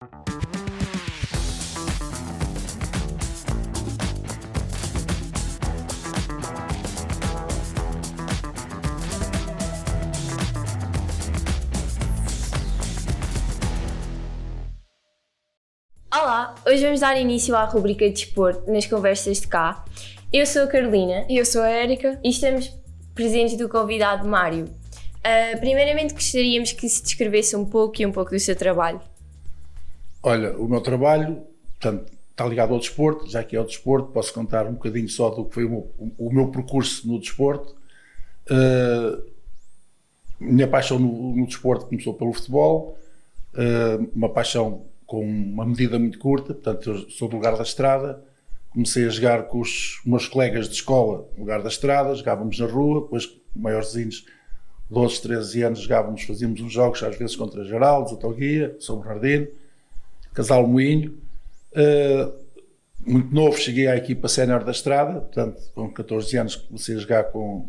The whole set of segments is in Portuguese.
Olá, hoje vamos dar início à rubrica de desporto nas conversas de cá. Eu sou a Carolina. E eu sou a Érica. E estamos presentes do convidado Mário. Primeiramente gostaríamos que se descrevesse um pouco do seu trabalho. Olha, o meu trabalho, portanto, está ligado ao desporto, já que é o desporto, posso contar um bocadinho só do que foi o meu percurso no desporto. Minha paixão no desporto começou pelo futebol, uma paixão com uma medida muito curta, portanto eu sou do lugar da estrada, comecei a jogar com os meus colegas de escola no lugar da estrada, jogávamos na rua, depois maiorzinhos, 12, 13 anos jogávamos, fazíamos uns jogos às vezes contra Geraldes, Autoguia, São Bernardino, Casal Moinho. Muito novo cheguei à equipa sénior da estrada, portanto com 14 anos comecei a jogar com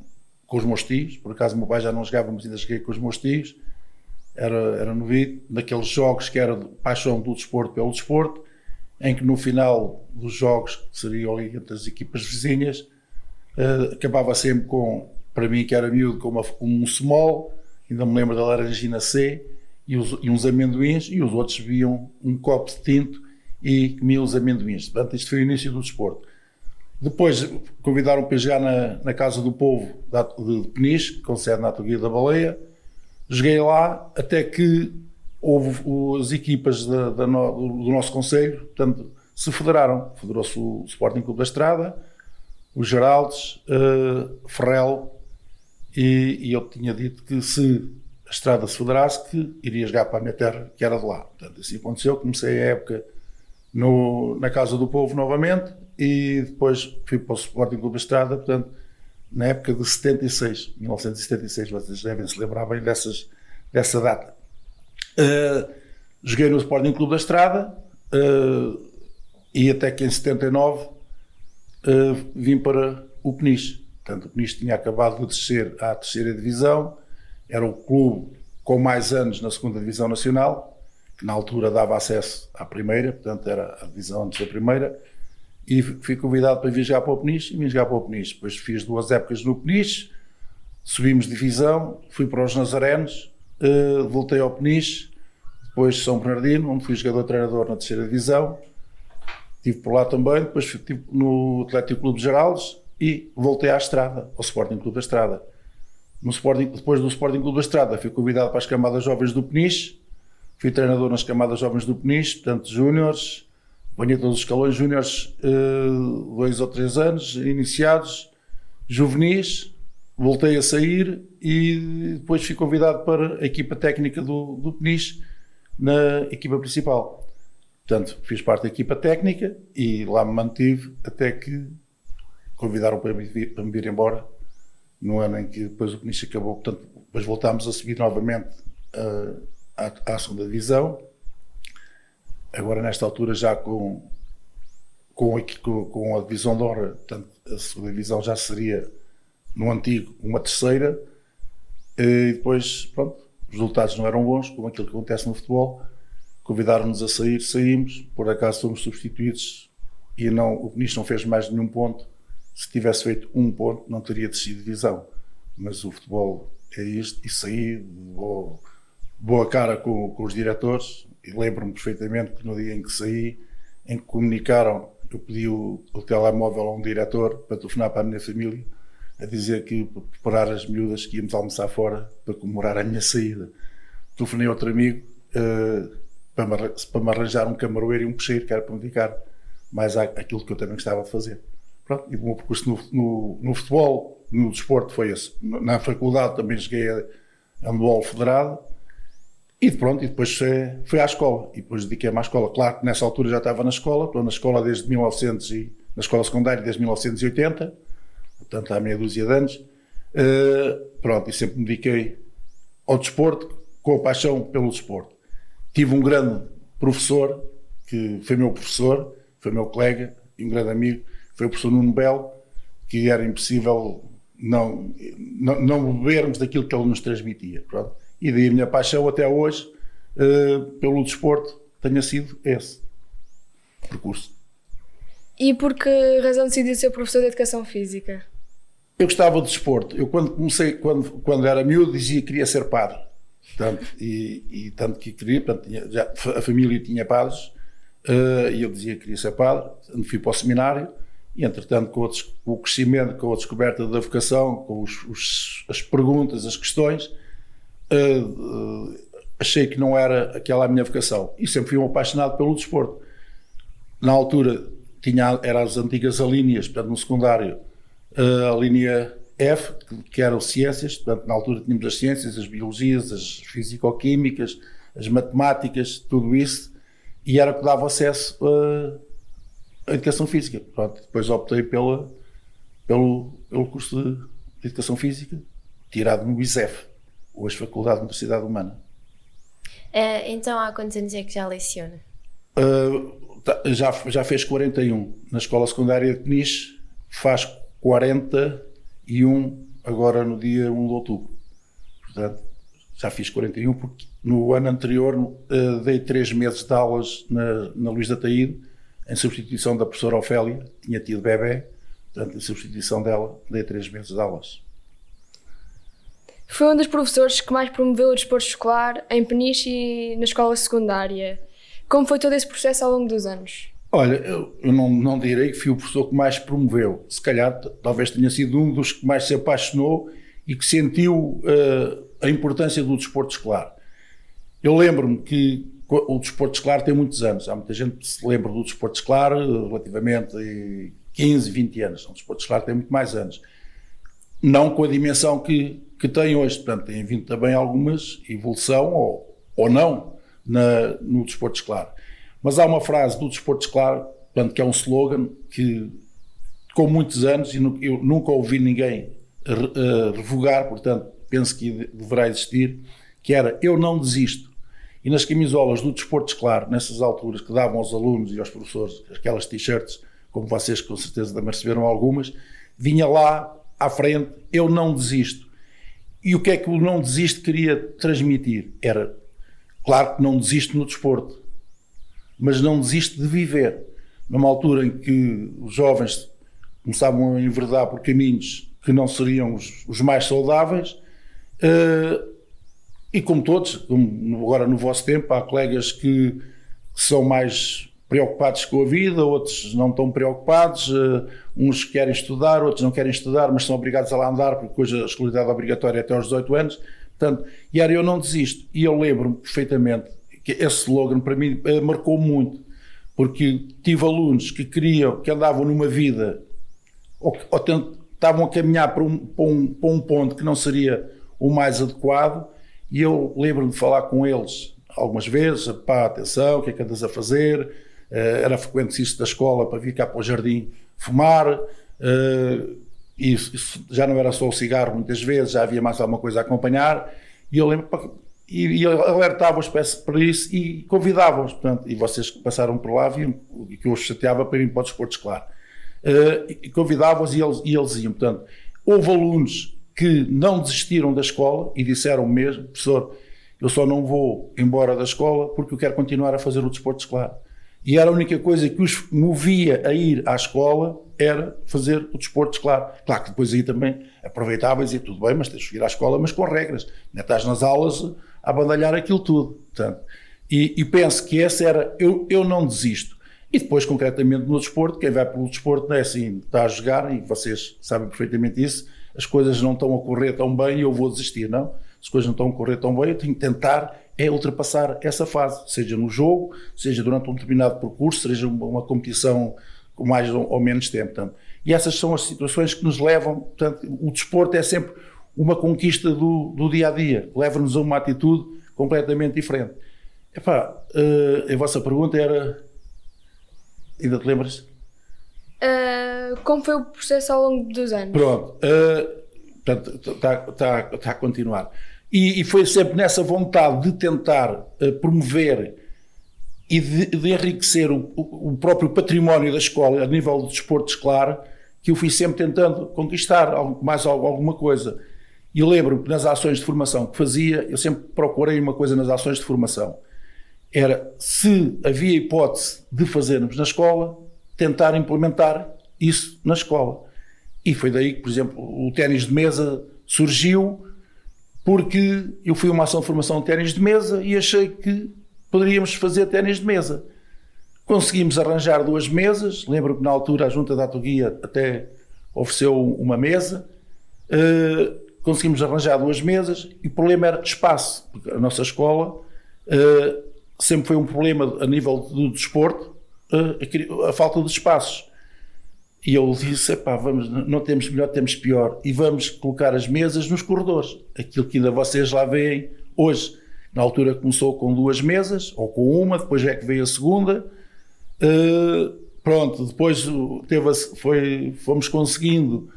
os meus tios, por acaso o meu pai já não jogava, mas ainda joguei com os meus tios. Era novinho, daqueles jogos que era de paixão do desporto pelo desporto, em que no final dos jogos, que seriam ali entre as equipas vizinhas, acabava sempre com, para mim que era miúdo, com um small, ainda me lembro da Laranjina C, e uns amendoins, e os outros bebiam um copo de tinto e comiam os amendoins. Portanto, isto foi o início do desporto. Depois convidaram-me para jogar na Casa do Povo de Peniche, com sede na Autoguia da Baleia. Joguei lá até que houve as equipas do nosso concelho, portanto, se federaram. Federou-se o Sporting Clube da Estrada, o Geraldes, Ferrel, e eu tinha dito que se a Estrada se federasse, que iria jogar para a minha terra, que era de lá. Portanto, assim aconteceu. Comecei a época na Casa do Povo novamente e depois fui para o Sporting Clube da Estrada, portanto, na época de 1976, vocês devem se lembrar bem dessa data. Joguei no Sporting Clube da Estrada e até que em 79 vim para o Peniche. Portanto, o Peniche tinha acabado de descer à terceira divisão, era o clube com mais anos na segunda divisão nacional, que na altura dava acesso à primeira, portanto era a divisão antes da primeira. E fui convidado para vir jogar para o Peniche e vim jogar para o Peniche. Depois fiz 2 épocas no Peniche, subimos divisão, fui para os Nazarenos, voltei ao Peniche, depois São Bernardino, onde fui jogador-treinador na terceira divisão, estive por lá também, depois estive no Atlético Clube de Geraldes e voltei à Estrada, ao Sporting Clube da Estrada. Depois do Sporting Clube da Estrada fui convidado para as camadas jovens do Peniche, fui treinador nas camadas jovens do Peniche, portanto júniores, apanhei todos os escalões júniores, 2 ou 3 anos, iniciados, juvenis, voltei a sair e depois fui convidado para a equipa técnica do Peniche, na equipa principal. Portanto, fiz parte da equipa técnica e lá me mantive até que convidaram para me vir embora, no ano em que depois o Peniche acabou. Portanto, depois voltámos a subir novamente à segunda divisão. Agora, nesta altura, já com a divisão de honra, portanto, a segunda divisão já seria, no antigo, uma terceira, e depois, pronto, os resultados não eram bons, como aquilo que acontece no futebol, convidaram-nos a sair, saímos, por acaso fomos substituídos, e o Peniche não fez mais nenhum ponto. Se tivesse feito um ponto, não teria descido divisão, mas o futebol é isto, e saí, boa cara com os diretores. E lembro-me perfeitamente que no dia em que saí, em que comunicaram, eu pedi o telemóvel a um diretor para telefonar para a minha família, a dizer que para preparar as miúdas que íamos almoçar fora para comemorar a minha saída. Telefonei a outro amigo para me arranjar um camaroeiro e um peixeiro, que era para me dedicar mais àquilo que eu também gostava de fazer. Pronto, e o meu percurso no futebol, no desporto, foi esse. Na faculdade também joguei a handball federado. E pronto, e depois fui à escola, e depois dediquei-me à escola. Claro que nessa altura já estava na escola, estou na escola desde na escola secundária desde 1980, portanto há meia dúzia de anos. Pronto, e sempre me dediquei ao desporto, com a paixão pelo desporto. Tive um grande professor, que foi meu professor, foi meu colega e um grande amigo, foi o professor Nuno Belo, que era impossível não bebermos daquilo que ele nos transmitia. Pronto. E daí a minha paixão até hoje pelo desporto, tenha sido esse percurso. E por que razão decidiu ser professor de Educação Física? Eu gostava de desporto. Eu quando era miúdo, dizia que queria ser padre. Portanto, e tanto que queria, portanto, a família tinha padres, e eu dizia que queria ser padre. Fui para o seminário e, entretanto, com o crescimento, com a descoberta da vocação, com as perguntas, as questões, achei que não era aquela a minha vocação. E sempre fui um apaixonado pelo desporto. Na altura, eram as antigas alíneas, portanto, no secundário, a linha F, que eram ciências, portanto, na altura tínhamos as ciências, as biologias, as físico-químicas, as matemáticas, tudo isso, e era o que dava acesso à educação física. Pronto, depois optei pelo curso de educação física, tirado no ISEF, hoje Faculdade de Universidade Humana. Então há quantos anos é que já leciona? Já fez 41 na escola secundária de Peniche, faz 41 agora no dia 1 de outubro. Portanto, já fiz 41 porque no ano anterior dei 3 meses de aulas na Luís de Ataíde, em substituição da professora Ofélia, tinha tido bebê, portanto, em substituição dela, dei 3 meses de aulas. Foi um dos professores que mais promoveu o desporto escolar em Peniche e na escola secundária. Como foi todo esse processo ao longo dos anos? Olha, eu não direi que fui o professor que mais promoveu. Se calhar, talvez tenha sido um dos que mais se apaixonou e que sentiu a importância do desporto escolar. Eu lembro-me que o desporto escolar tem muitos anos. Há muita gente que se lembra do desporto escolar relativamente a 15, 20 anos. O desporto escolar tem muito mais anos. Não com a dimensão que tem hoje. Portanto, tem vindo também algumas evolução ou não no desporto escolar. Mas há uma frase do desporto escolar, portanto, que é um slogan que com muitos anos, e eu nunca ouvi ninguém revogar, portanto, penso que deverá existir, que era: eu não desisto. E nas camisolas do desporto escolar, nessas alturas, que davam aos alunos e aos professores aquelas t-shirts, como vocês com certeza também receberam algumas, vinha lá à frente: eu não desisto. E o que é que o não desisto queria transmitir? Era, claro que não desisto no desporto, mas não desisto de viver. Numa altura em que os jovens começavam a enveredar por caminhos que não seriam os mais saudáveis, e como todos, como agora no vosso tempo, há colegas que são mais preocupados com a vida, outros não estão preocupados, uns querem estudar, outros não querem estudar, mas são obrigados a lá andar, porque hoje a escolaridade obrigatória é até aos 18 anos. Portanto, e era: eu não desisto. E eu lembro-me perfeitamente que esse slogan para mim marcou muito, porque tive alunos que andavam numa vida, ou estavam a caminhar para um ponto que não seria o mais adequado, e eu lembro-me de falar com eles algumas vezes: pá, atenção, o que é que andas a fazer? Era frequente isso da escola para vir cá para o jardim fumar, e isso já não era só o cigarro, muitas vezes já havia mais alguma coisa a acompanhar, e eu lembro, e alertava-os para isso e convidava-os, portanto, e vocês que passaram por lá viram que eu os chateava para irem para o desporto escolar, e convidava-os e eles iam. Portanto, houve alunos que não desistiram da escola e disseram mesmo: professor, eu só não vou embora da escola porque eu quero continuar a fazer o desporto escolar. E era a única coisa que os movia a ir à escola, era fazer o desporto escolar. Claro que depois aí também aproveitava e dizia: tudo bem, mas tens de ir à escola, mas com regras. Não estás nas aulas a bandalhar aquilo tudo. Portanto, e penso que essa era: eu não desisto. E depois, concretamente, no desporto, quem vai pelo desporto não é assim, está a jogar, e vocês sabem perfeitamente isso, as coisas não estão a correr tão bem e eu vou desistir. Não, as coisas não estão a correr tão bem, eu tenho que tentar ultrapassar essa fase, seja no jogo, seja durante um determinado percurso, seja uma competição com mais ou menos tempo. Portanto, e essas são as situações que nos levam, portanto, o desporto é sempre uma conquista do dia-a-dia, leva-nos a uma atitude completamente diferente. Epá, a vossa pergunta era... Ainda te lembras? Como foi o processo ao longo dos anos? Pronto, portanto, está a continuar. E foi sempre nessa vontade de tentar promover e de enriquecer o próprio património da escola a nível de desporto escolar, que eu fui sempre tentando conquistar mais alguma coisa. E lembro-me que nas ações de formação que fazia, eu sempre procurei uma coisa nas ações de formação, era, se havia hipótese de fazermos na escola, tentar implementar isso na escola. E foi daí que, por exemplo, o ténis de mesa surgiu, porque eu fui a uma ação de formação de ténis de mesa e achei que poderíamos fazer ténis de mesa. Conseguimos arranjar 2 mesas, lembro que na altura a Junta da Autoguia até ofereceu uma mesa, conseguimos arranjar 2 mesas e o problema era espaço, porque a nossa escola sempre foi um problema a nível do desporto, a falta de espaços. E eu disse, vamos, não temos melhor, temos pior, e vamos colocar as mesas nos corredores, aquilo que ainda vocês lá veem hoje. Na altura começou com 2 mesas, ou com uma, depois é que veio a segunda. Pronto, depois fomos conseguindo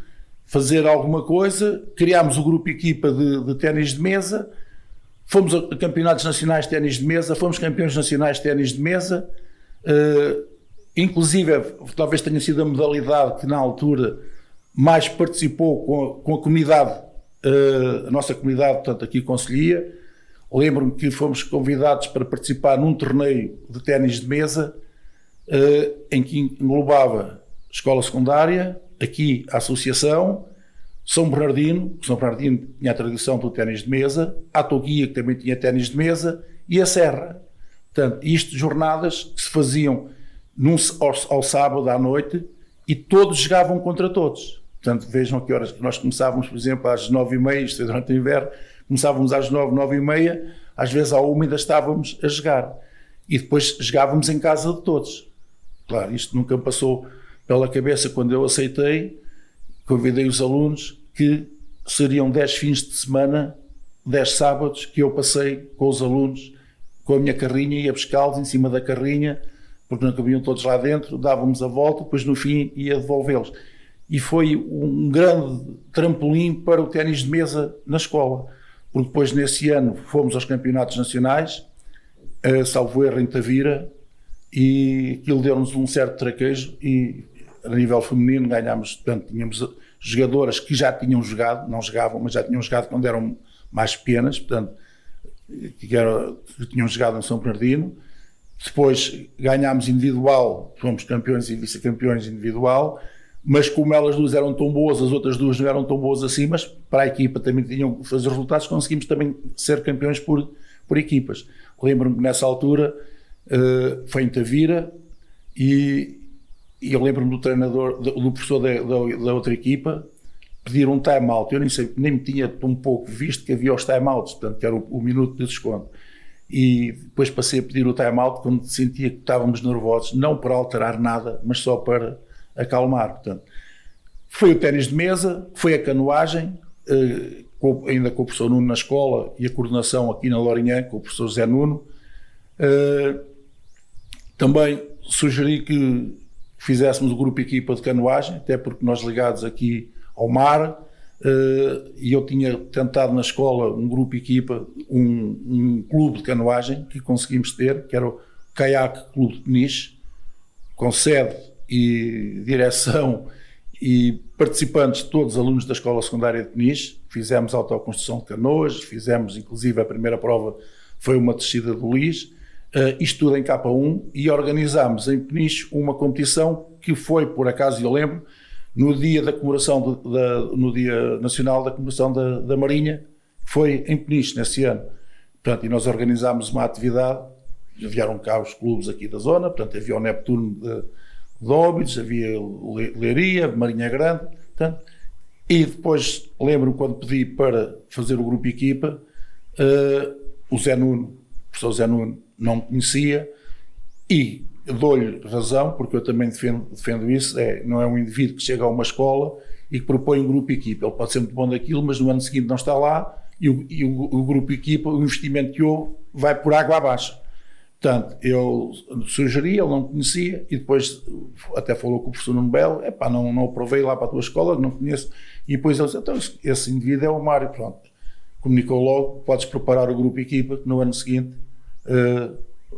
fazer alguma coisa, criámos o grupo equipa de ténis de mesa, fomos a campeonatos nacionais de ténis de mesa, fomos campeões nacionais de ténis de mesa, inclusive talvez tenha sido a modalidade que na altura mais participou com a comunidade, a nossa comunidade, portanto aqui Conselhia. Lembro-me que fomos convidados para participar num torneio de ténis de mesa, em que englobava escola secundária, aqui a associação, São Bernardino tinha a tradição do ténis de mesa, a Autoguia, que também tinha ténis de mesa, e a Serra. Portanto, isto jornadas que se faziam ao sábado à noite e todos jogavam contra todos. Portanto, vejam a que horas que nós começávamos, por exemplo, às 9h30, isto é durante o inverno, começávamos às 9h30, às vezes à 1h ainda estávamos a jogar. E depois jogávamos em casa de todos. Claro, isto nunca me passou pela cabeça quando eu aceitei, convidei os alunos que seriam 10 fins de semana, 10 sábados que eu passei com os alunos, com a minha carrinha, ia buscá-los em cima da carrinha, porque não cabiam todos lá dentro, dávamos a volta, depois no fim ia devolvê-los. E foi um grande trampolim para o ténis de mesa na escola, porque depois nesse ano fomos aos campeonatos nacionais, salvo erro em Tavira, e aquilo deu-nos um certo traquejo e a nível feminino ganhámos, portanto tínhamos jogadoras que já tinham jogado, não jogavam, mas já tinham jogado quando eram mais pequenas, portanto, que tinham jogado em São Bernardino. Depois ganhámos individual, fomos campeões e vice-campeões individual, mas como elas duas eram tão boas, as outras duas não eram tão boas assim, mas para a equipa também tinham que fazer resultados, conseguimos também ser campeões por equipas. Lembro-me que nessa altura foi em Tavira e eu lembro-me do treinador, do professor da outra equipa, pedir um time-out. Eu nem me tinha tão pouco visto que havia os time-outs, portanto, que era o minuto de desconto. E depois passei a pedir o time-out quando sentia que estávamos nervosos, não para alterar nada, mas só para acalmar. Portanto, foi o ténis de mesa, foi a canoagem, ainda com o professor Nuno na escola, e a coordenação aqui na Lourinhã com o professor José Nuno. Também sugeri que fizéssemos o grupo equipa de canoagem, até porque nós ligados aqui ao mar, e eu tinha tentado na escola um grupo equipa, um clube de canoagem que conseguimos ter, que era o Caiaque Clube de Peniche, com sede e direção e participantes, todos alunos da escola secundária de Peniche. Fizemos autoconstrução de canoas, fizemos inclusive a primeira prova foi uma descida do Lis, isto tudo em K1, e organizámos em Peniche uma competição que foi, por acaso eu lembro, no dia da comemoração, no dia nacional da comemoração da Marinha, foi em Peniche nesse ano. Portanto, e nós organizámos uma atividade, vieram cá os clubes aqui da zona, portanto havia o Neptuno de Óbidos, havia Leiria, Marinha Grande, portanto, e depois lembro-me quando pedi para fazer o grupo equipa, o Zé Nuno, o professor Zé Nuno não me conhecia, e dou-lhe razão, porque eu também defendo isso, não é um indivíduo que chega a uma escola e que propõe um grupo equipa. Ele pode ser muito bom daquilo, mas no ano seguinte não está lá e o grupo equipa, o investimento que houve, vai por água abaixo. Portanto, eu sugeri, ele não conhecia, e depois até falou com o professor Nuno Belo, não aprovei lá para a tua escola, não conheço, e depois ele disse, então esse indivíduo é o Mário, pronto. Comunicou logo, podes preparar o grupo equipa, que no ano seguinte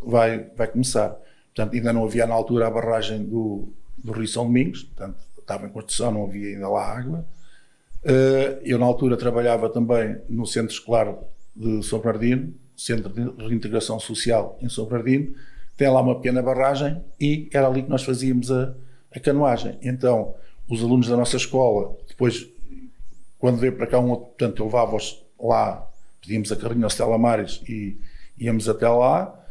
vai começar. Portanto, ainda não havia na altura a barragem do Rio São Domingos, portanto, estava em construção, não havia ainda lá água. Eu na altura trabalhava também no centro escolar de São Bernardino, Centro de Reintegração Social em São Bernardino, tem lá uma pequena barragem e era ali que nós fazíamos a canoagem. Então, os alunos da nossa escola, depois, quando veio para cá um outro, portanto, eu levava-os lá, pedíamos a carrinha ao Stella Maris e íamos até lá.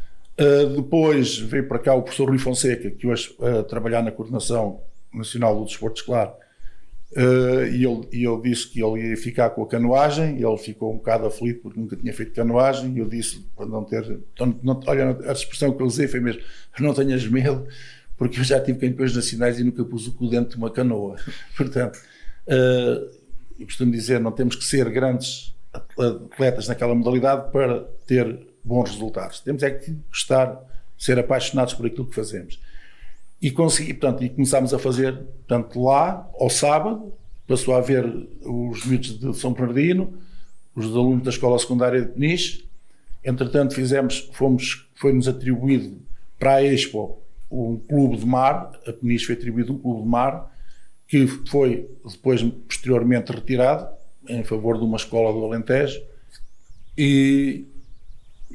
Depois veio para cá o professor Rui Fonseca, que hoje trabalhar na Coordenação Nacional do Desporto Escolar, e ele disse que ele ia ficar com a canoagem. Ele ficou um bocado aflito porque nunca tinha feito canoagem, e eu disse para não ter, olha, a expressão que eu usei foi mesmo: não tenhas medo, porque eu já tive campeões nacionais e nunca pus o cu dentro de uma canoa. Portanto, eu costumo dizer, não temos que ser grandes atletas naquela modalidade para ter bons resultados. Temos é que gostar, ser apaixonados por aquilo que fazemos. E começámos a fazer, portanto, lá, ao sábado, passou a haver os miúdos de São Bernardino, os alunos da Escola Secundária de Peniche. Entretanto, foi-nos atribuído para a Expo um clube de mar. A Peniche foi atribuído um clube de mar, que foi depois, posteriormente, retirado em favor de uma escola do Alentejo. E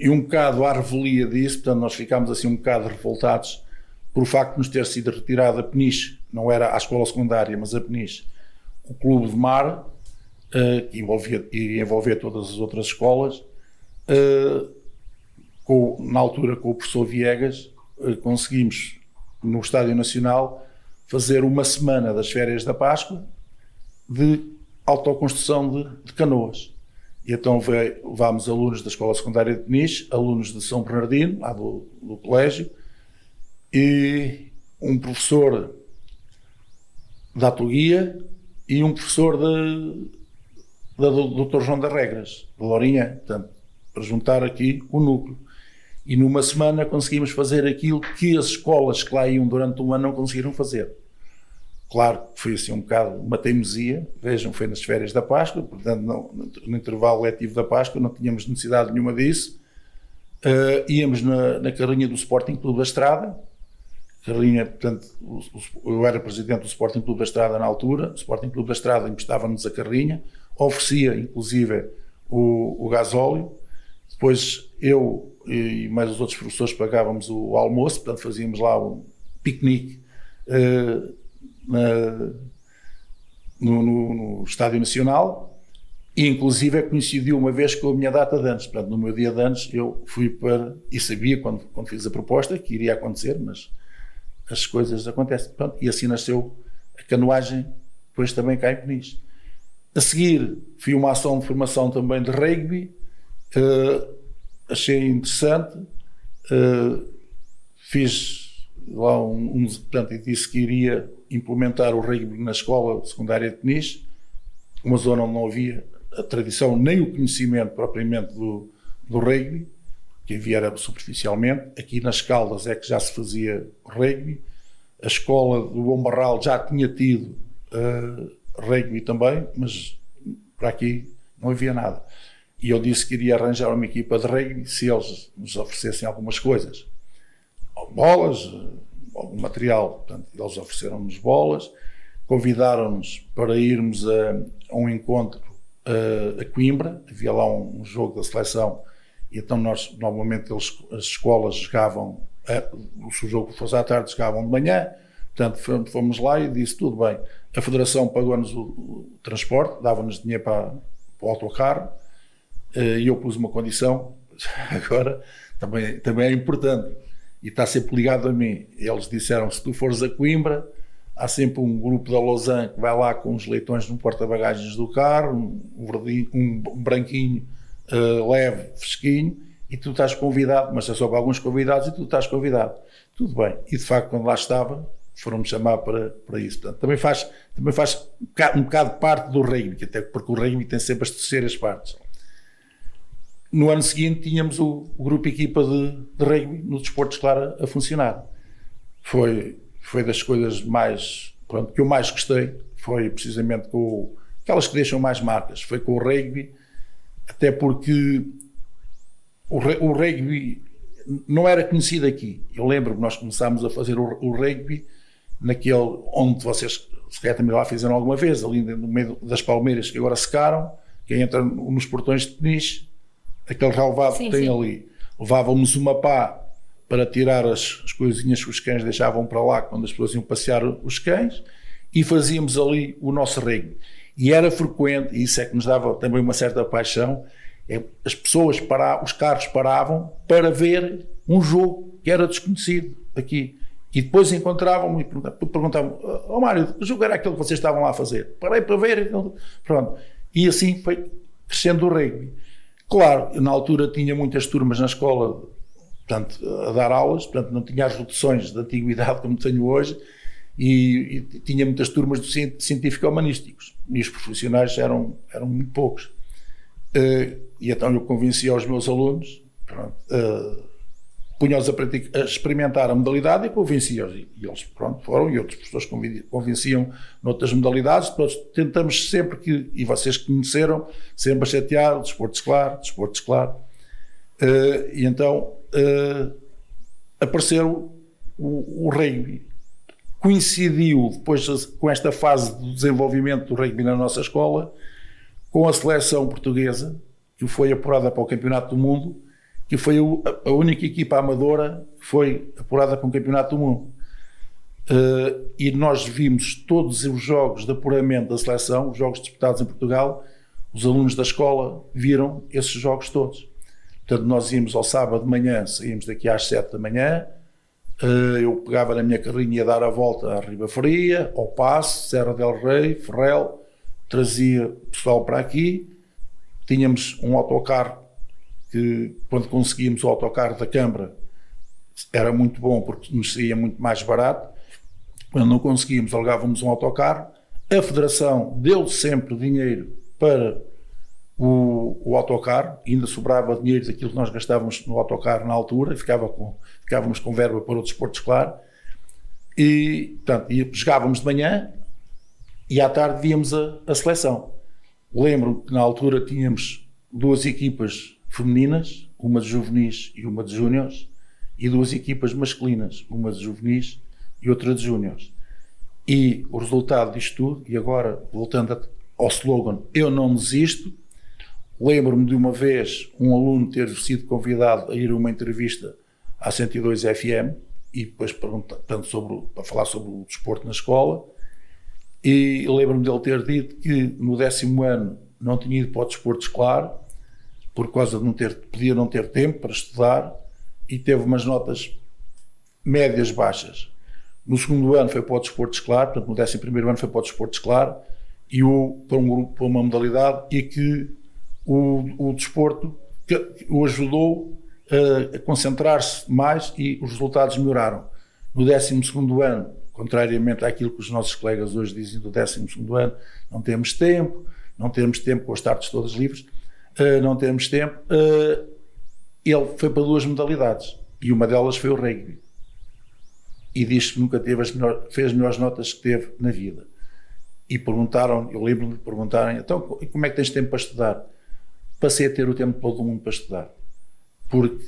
um bocado à revelia disso, portanto, nós ficámos assim um bocado revoltados por o facto de nos ter sido retirado a Peniche, não era a escola secundária, mas a Peniche, o clube de mar, que envolvia todas as outras escolas. Na altura, com o professor Viegas, conseguimos, no Estádio Nacional, fazer uma semana das férias da Páscoa de autoconstrução de canoas. E então levámos alunos da Escola Secundária de Peniche, alunos de São Bernardino, lá do colégio, e um professor da Atuguia e um professor do Dr. João das Regras, de Lourinhã, portanto, para juntar aqui o núcleo. E numa semana conseguimos fazer aquilo que as escolas que lá iam durante um ano não conseguiram fazer. Claro que foi assim um bocado uma teimosia, vejam, foi nas férias da Páscoa, portanto no intervalo letivo da Páscoa não tínhamos necessidade nenhuma disso. Íamos na carrinha do Sporting Clube da Estrada, carrinha, portanto, eu era presidente do Sporting Clube da Estrada na altura, o Sporting Clube da Estrada emprestava-nos a carrinha, oferecia inclusive o gasóleo, depois eu e mais os outros professores pagávamos o almoço, portanto fazíamos lá um piquenique no Estádio Nacional, e inclusive coincidiu uma vez com a minha data de anos. Portanto, no meu dia de anos eu fui e sabia quando fiz a proposta que iria acontecer, mas as coisas acontecem. Pronto, e assim nasceu a canoagem, depois também cá em Peniche. A seguir fui uma ação de formação também de rugby, achei interessante, fiz lá portanto, e disse que iria implementar o rugby na escola secundária de Peniche, uma zona onde não havia a tradição nem o conhecimento propriamente do rugby, que havia era superficialmente. Aqui nas Caldas é que já se fazia rugby, a escola do Bom Barral já tinha tido rugby também, mas para aqui não havia nada. E eu disse que iria arranjar uma equipa de rugby se eles nos oferecessem algumas coisas, bolas, algum material. Portanto, eles ofereceram-nos bolas, convidaram-nos para irmos a um encontro a Coimbra. Havia lá um jogo da seleção, e então nós, normalmente as escolas jogavam, se o jogo fosse à tarde, jogavam de manhã. Portanto, fomos lá e disse, tudo bem. A Federação pagou-nos o transporte, dava-nos dinheiro para o autocarro, e eu pus uma condição, agora também é importante, e está sempre ligado a mim. Eles disseram, se tu fores a Coimbra, há sempre um grupo da Lausanne que vai lá com os leitões no porta-bagagens do carro, um branquinho leve, fresquinho, e tu estás convidado, mas é só para alguns convidados e tu estás convidado. Tudo bem. E de facto, quando lá estava, foram-me chamar para isso. Portanto, também faz um bocado parte do rugby, até porque o rugby tem sempre as terceiras partes. No ano seguinte tínhamos o grupo equipa de rugby no desporto escolar a funcionar. Foi das coisas mais, pronto, que eu mais gostei, foi precisamente com aquelas que deixam mais marcas, foi com o rugby, até porque o rugby não era conhecido aqui. Eu lembro que nós começámos a fazer o rugby naquele onde vocês se calhar também lá fizeram alguma vez, ali no meio das palmeiras que agora secaram, que entra nos portões de Peniche, aquele relvado Sim, que tem sim. ali. Levávamos uma pá para tirar as coisinhas que os cães deixavam para lá quando as pessoas iam passear os cães, e fazíamos ali o nosso rugby. E era frequente, e isso é que nos dava também uma certa paixão, as pessoas os carros paravam para ver um jogo que era desconhecido aqui. E depois encontravam-me e perguntavam: "Ó Mário, o jogo era aquele que vocês estavam lá a fazer?" Parei para ver. Pronto. E assim foi crescendo o rugby. Claro, na altura tinha muitas turmas na escola, portanto, a dar aulas, portanto não tinha as reduções de antiguidade como tenho hoje, e tinha muitas turmas de científico-humanísticos, e os profissionais eram muito poucos. E então eu convencia os meus alunos, punha-os a experimentar a modalidade e convencia-os. E eles, pronto, foram, e outros professores convenciam noutras modalidades. Depois tentamos sempre que, e vocês conheceram, sempre a chatear o desporto escolar. E então apareceu o rugby. Coincidiu depois com esta fase do desenvolvimento do rugby na nossa escola, com a seleção portuguesa, que foi apurada para o Campeonato do Mundo, que foi a única equipa amadora que foi apurada para um Campeonato do Mundo. E nós vimos todos os jogos de apuramento da seleção, os jogos disputados em Portugal, os alunos da escola viram esses jogos todos. Portanto, nós íamos ao sábado de manhã, saímos daqui às 7 da manhã, eu pegava na minha carrinha e ia dar a volta à Riba Fria, ao Paço, Serra del Rei, Ferrel, trazia o pessoal para aqui, tínhamos um autocarro que, quando conseguíamos o autocarro da Câmara, era muito bom porque nos saía muito mais barato. Quando não conseguíamos, alugávamos um autocarro. A Federação deu sempre dinheiro para o autocarro, ainda sobrava dinheiro daquilo que nós gastávamos no autocarro na altura, e ficávamos com verba para o desporto escolar. E, portanto, jogávamos de manhã e à tarde víamos a seleção. Lembro-me que na altura tínhamos 2 equipas femininas, uma de juvenis e uma de júniores, e 2 equipas masculinas, uma de juvenis e outra de júniores. E o resultado disto tudo, e agora voltando ao slogan "Eu não desisto", lembro-me de uma vez um aluno ter sido convidado a ir a uma entrevista à 102 FM, e depois para falar sobre o desporto na escola, e lembro-me dele ter dito que no 10º ano não tinha ido para o desporto escolar, por causa de podia não ter tempo para estudar, e teve umas notas médias baixas. No 2º ano foi para o desporto escolar, portanto no 11º ano foi para o desporto escolar, e para uma modalidade, e que o desporto o ajudou a concentrar-se mais, e os resultados melhoraram. No 12º ano, contrariamente àquilo que os nossos colegas hoje dizem do 12º ano, não temos tempo com as tardes todas livres, não temos tempo. Ele foi para 2 modalidades, e uma delas foi o rugby, e diz que nunca fez as melhores notas que teve na vida. E eu lembro-me de perguntarem: "Então, como é que tens tempo para estudar?" Passei a ter o tempo todo do mundo para estudar, porque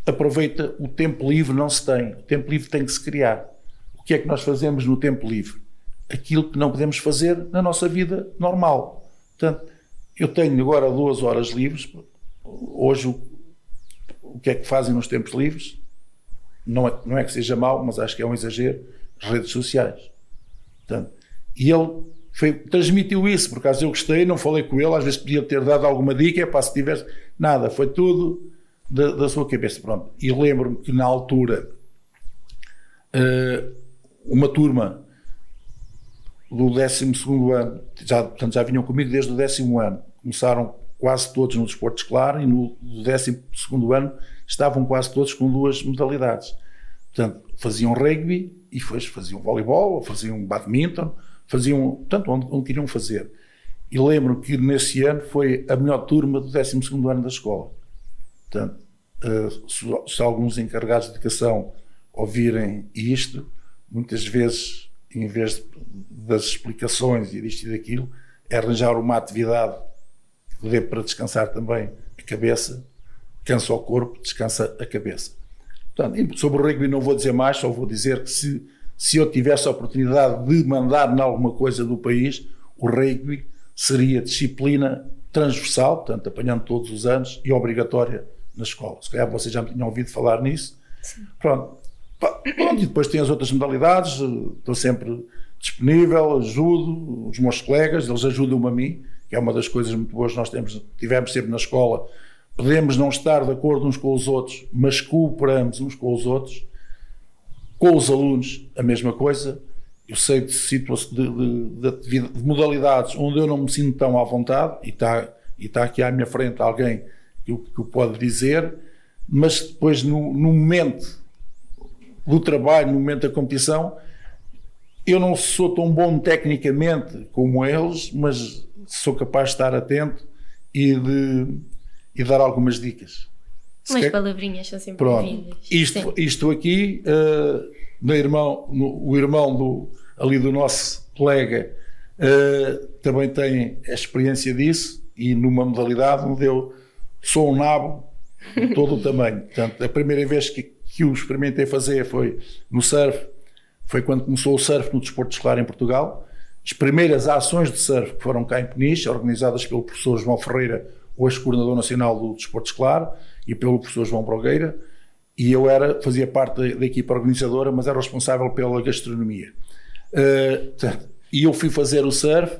aproveita o tempo livre. Não se tem, o tempo livre tem que se criar. O que é que nós fazemos no tempo livre? Aquilo que não podemos fazer na nossa vida normal. Portanto, eu tenho agora 2 horas livres. Hoje, o que é que fazem nos tempos livres? Não é que seja mau, mas acho que é um exagero, as redes sociais. Portanto, e ele transmitiu isso, por acaso eu gostei, não falei com ele, às vezes podia ter dado alguma dica, se tivesse nada, foi tudo da sua cabeça. Pronto. E lembro-me que na altura uma turma do 12º ano, portanto já vinham comigo desde o 10º ano, começaram quase todos no desporto escolar, e no 12º ano estavam quase todos com 2 modalidades. Portanto, faziam rugby, e depois faziam voleibol, ou faziam badminton, faziam tanto onde queriam fazer. E lembro que nesse ano foi a melhor turma do 12º ano da escola. Portanto, se alguns encarregados de educação ouvirem isto, muitas vezes, em vez das explicações e disto e daquilo, é arranjar uma atividade que dê para descansar também a cabeça, cansa o corpo, descansa a cabeça. Portanto, sobre o rugby não vou dizer mais, só vou dizer que se eu tivesse a oportunidade de mandar em alguma coisa do país, o rugby seria disciplina transversal, portanto, apanhando todos os anos e obrigatória na escola. Se calhar vocês já me tinham ouvido falar nisso. Sim. Pronto, e depois tem as outras modalidades, estou sempre disponível, ajudo os meus colegas, eles ajudam-me a mim, que é uma das coisas muito boas que nós tivemos sempre na escola. Podemos não estar de acordo uns com os outros, mas cooperamos uns com os outros. Com os alunos, a mesma coisa. Eu sei de modalidades onde eu não me sinto tão à vontade, e está aqui à minha frente alguém que o pode dizer, mas depois no momento do trabalho, no momento da competição, eu não sou tão bom tecnicamente como eles, mas sou capaz de estar atento e dar algumas dicas. Umas palavrinhas são sempre bem-vindas. Isto aqui, o irmão ali do nosso colega também tem a experiência disso, e numa modalidade onde eu sou um nabo de todo o tamanho. Portanto, a primeira vez que o experimentei fazer foi no surf, foi quando começou o surf no desporto escolar em Portugal. As primeiras ações de surf que foram cá em Peniche, organizadas pelo professor João Ferreira, hoje coordenador nacional do desporto escolar, e pelo professor João Brogueira, e eu fazia parte da equipa organizadora, mas era responsável pela gastronomia. E eu fui fazer o surf.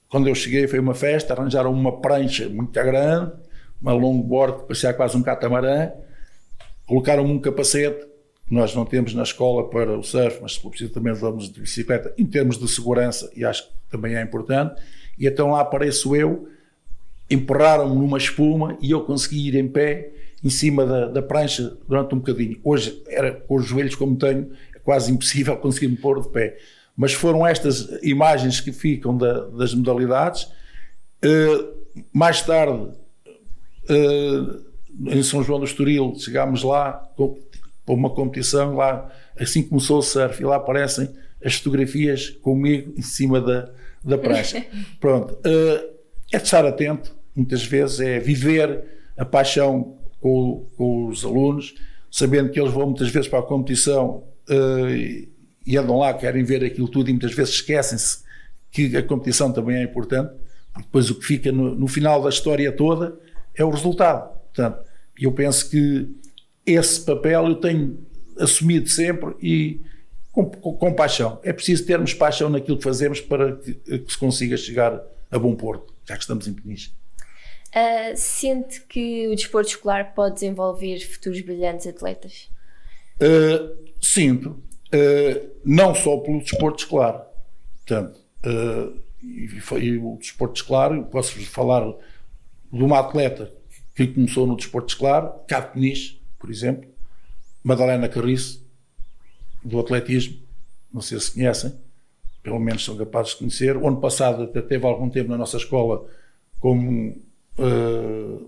Quando eu cheguei foi uma festa, arranjaram uma prancha muito grande, uma longboard que parecia quase um catamarã, colocaram-me um capacete, que nós não temos na escola para o surf, mas se for preciso também levamos de bicicleta, em termos de segurança, e acho que também é importante, e então lá apareço eu, empurraram-me numa espuma e eu consegui ir em pé em cima da prancha durante um bocadinho. Hoje, com os joelhos como tenho, é quase impossível conseguir me pôr de pé. Mas foram estas imagens que ficam das modalidades. Mais tarde, em São João do Estoril, chegámos lá para uma competição, lá, assim começou o surf, e lá aparecem as fotografias comigo em cima da prancha. Pronto, é de estar atento, muitas vezes é viver a paixão com os alunos, sabendo que eles vão muitas vezes para a competição e andam lá, querem ver aquilo tudo, e muitas vezes esquecem-se que a competição também é importante, porque depois o que fica no final da história toda é o resultado. Portanto, eu penso que esse papel eu tenho assumido sempre, e com paixão. É preciso termos paixão naquilo que fazemos para que se consiga chegar a bom porto, já que estamos em Peniche. Sente que o desporto escolar pode desenvolver futuros brilhantes atletas? Sinto. Não só pelo desporto escolar. Portanto, e o desporto escolar, eu posso falar de uma atleta que começou no desporto escolar, cá de Peniche, por exemplo, Madalena Carriço, do atletismo, não sei se conhecem, pelo menos são capazes de conhecer. O ano passado até teve algum tempo na nossa escola como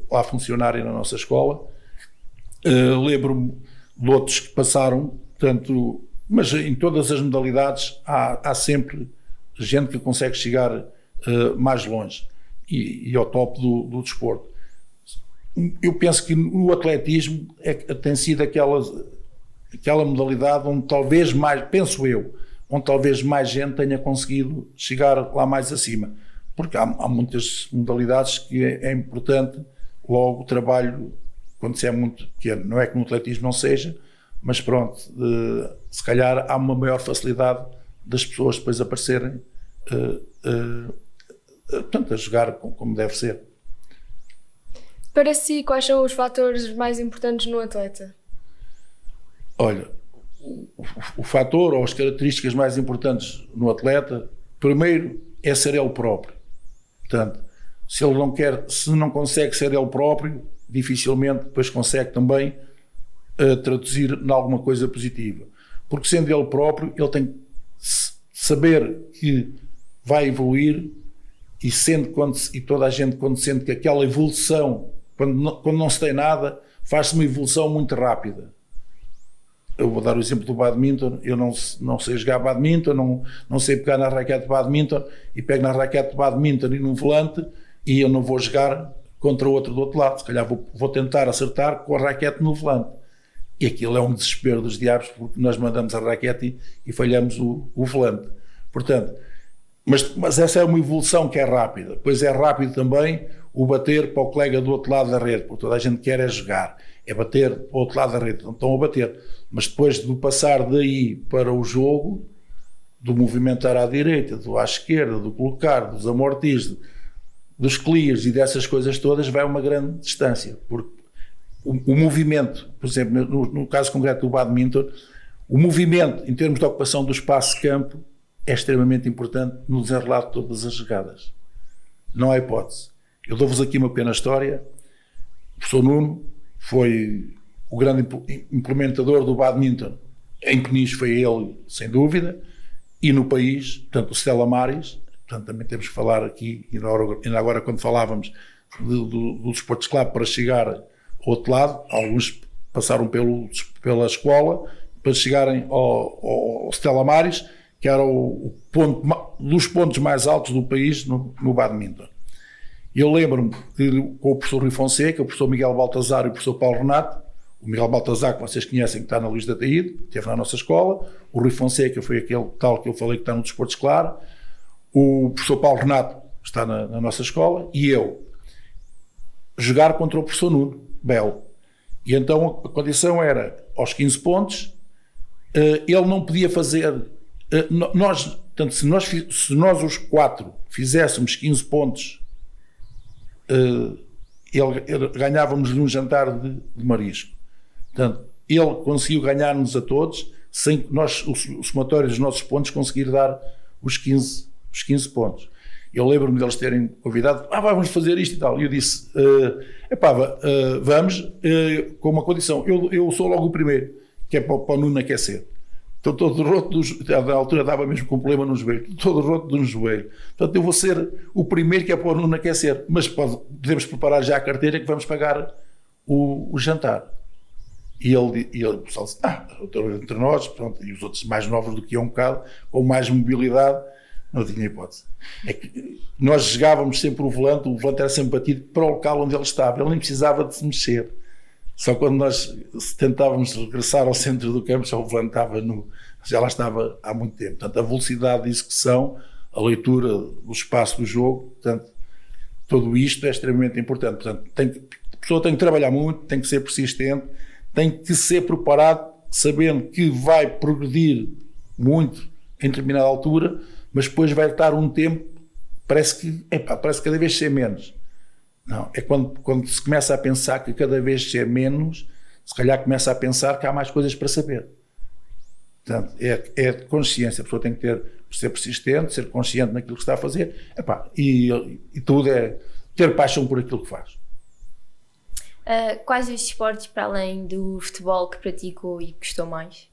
lá funcionária na nossa escola. Lembro-me de outros que passaram, portanto, mas em todas as modalidades há sempre gente que consegue chegar mais longe e ao top do desporto. Eu penso que o atletismo tem sido aquela modalidade onde talvez mais, penso eu, onde talvez mais gente tenha conseguido chegar lá mais acima, porque há muitas modalidades que é importante logo o trabalho quando se é muito pequeno. Não é que no atletismo não seja, mas pronto, se calhar há uma maior facilidade das pessoas depois aparecerem portanto, a jogar como deve ser. Para si, quais são os fatores mais importantes no atleta? Olha, o fator ou as características mais importantes no atleta, primeiro é ser ele próprio. Portanto, se ele não consegue ser ele próprio, dificilmente depois consegue também traduzir em alguma coisa positiva. Porque sendo ele próprio, ele tem que saber que vai evoluir, e toda a gente, quando sente que aquela evolução, quando não se tem nada, faz-se uma evolução muito rápida. Eu vou dar o exemplo do badminton. Eu não sei jogar badminton, não sei pegar na raquete de badminton, e pego na raquete de badminton e num volante, e eu não vou jogar contra o outro do outro lado. Se calhar vou tentar acertar com a raquete no volante. E aquilo é um desespero dos diabos, porque nós mandamos a raquete e falhamos o volante. Portanto, Mas essa é uma evolução que é rápida. Pois é rápido também o bater para o colega do outro lado da rede, porque toda a gente quer é jogar, é bater para o outro lado da rede, não estão a bater. Mas depois de passar daí para o jogo, do movimentar à direita, do à esquerda, do colocar, dos amortis, dos clears e dessas coisas todas, vai uma grande distância. Porque o movimento, por exemplo, no caso concreto do badminton, o movimento em termos de ocupação do espaço de campo é extremamente importante no desenrolar de todas as jogadas. Não há hipótese. Eu dou-vos aqui uma pequena história. O professor Nuno foi o grande implementador do badminton. Em Peniche foi ele, sem dúvida, e no país, portanto, o Stella Maris, portanto, também temos que falar aqui, ainda agora quando falávamos do desporto esclavo para chegar ao outro lado, alguns passaram pela escola para chegarem ao Stella Maris, que era o ponto, dos pontos mais altos do país no badminton. Eu lembro-me com o professor Rui Fonseca, o professor Miguel Baltazar e o professor Paulo Renato. O Miguel Baltazar, que vocês conhecem, que está na Luís da Taíde, esteve na nossa escola. O Rui Fonseca foi aquele tal que eu falei que está no desporto escolar. O professor Paulo Renato está na nossa escola. E eu jogar contra o professor Nuno Belo. E então a condição era, aos 15 pontos, ele não podia fazer... Portanto, se nós os 4 fizéssemos 15 pontos, ganhávamos-lhe um jantar de marisco. Portanto, ele conseguiu ganhar-nos a todos sem que nós, o somatório dos nossos pontos, conseguir dar os 15 pontos. Eu lembro-me deles terem convidado, vamos fazer isto e tal. E eu disse, vamos, com uma condição, eu sou logo o primeiro, que é para o Nuno aquecer. Estou todo roto, na altura dava mesmo com um problema no joelho, todo roto no joelho. Portanto, eu vou ser o primeiro que é para o Nuno aquecer, mas podemos preparar já a carteira que vamos pagar o jantar. E o pessoal disse, entre nós, pronto, e os outros mais novos do que eu um bocado, com mais mobilidade, não tinha hipótese. É que nós jogávamos sempre o volante era sempre batido para o local onde ele estava, ele nem precisava de se mexer. Só quando nós tentávamos regressar ao centro do campo, já lá estava há muito tempo. Portanto, a velocidade de execução, a leitura do espaço do jogo, portanto, tudo isto é extremamente importante. Portanto, a pessoa tem que trabalhar muito, tem que ser persistente, tem que ser preparado, sabendo que vai progredir muito em determinada altura, mas depois vai estar um tempo, parece que cada vez ser menos. Não, é quando se começa a pensar que cada vez é menos, se calhar começa a pensar que há mais coisas para saber. Portanto, é de consciência, a pessoa tem que ser persistente, ser consciente naquilo que está a fazer, e tudo é ter paixão por aquilo que faz. Quais os esportes, para além do futebol, que praticou e gostou mais?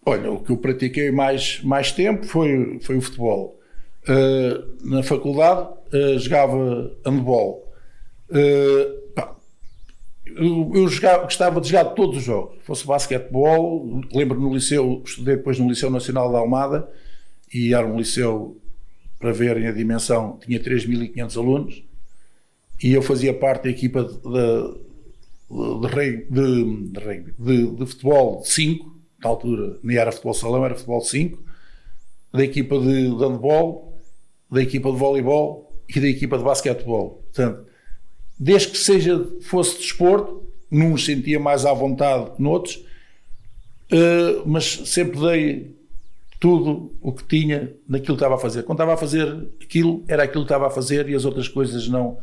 Olha, o que eu pratiquei mais tempo foi o futebol. Na faculdade jogava handball. Eu gostava de jogar todos os jogos. Fosse basquetebol, lembro-me no liceu, estudei depois no Liceu Nacional da Almada, e era um liceu, para verem a dimensão, tinha 3.500 alunos, e eu fazia parte da equipa de futebol 5, na altura nem era futebol salão, era futebol 5, da equipa de handball, da equipa de voleibol e da equipa de basquetebol. Portanto, desde que fosse desporto, nos sentia mais à vontade que noutros, mas sempre dei tudo o que tinha naquilo que estava a fazer. Quando estava a fazer aquilo, era aquilo que estava a fazer e as outras coisas não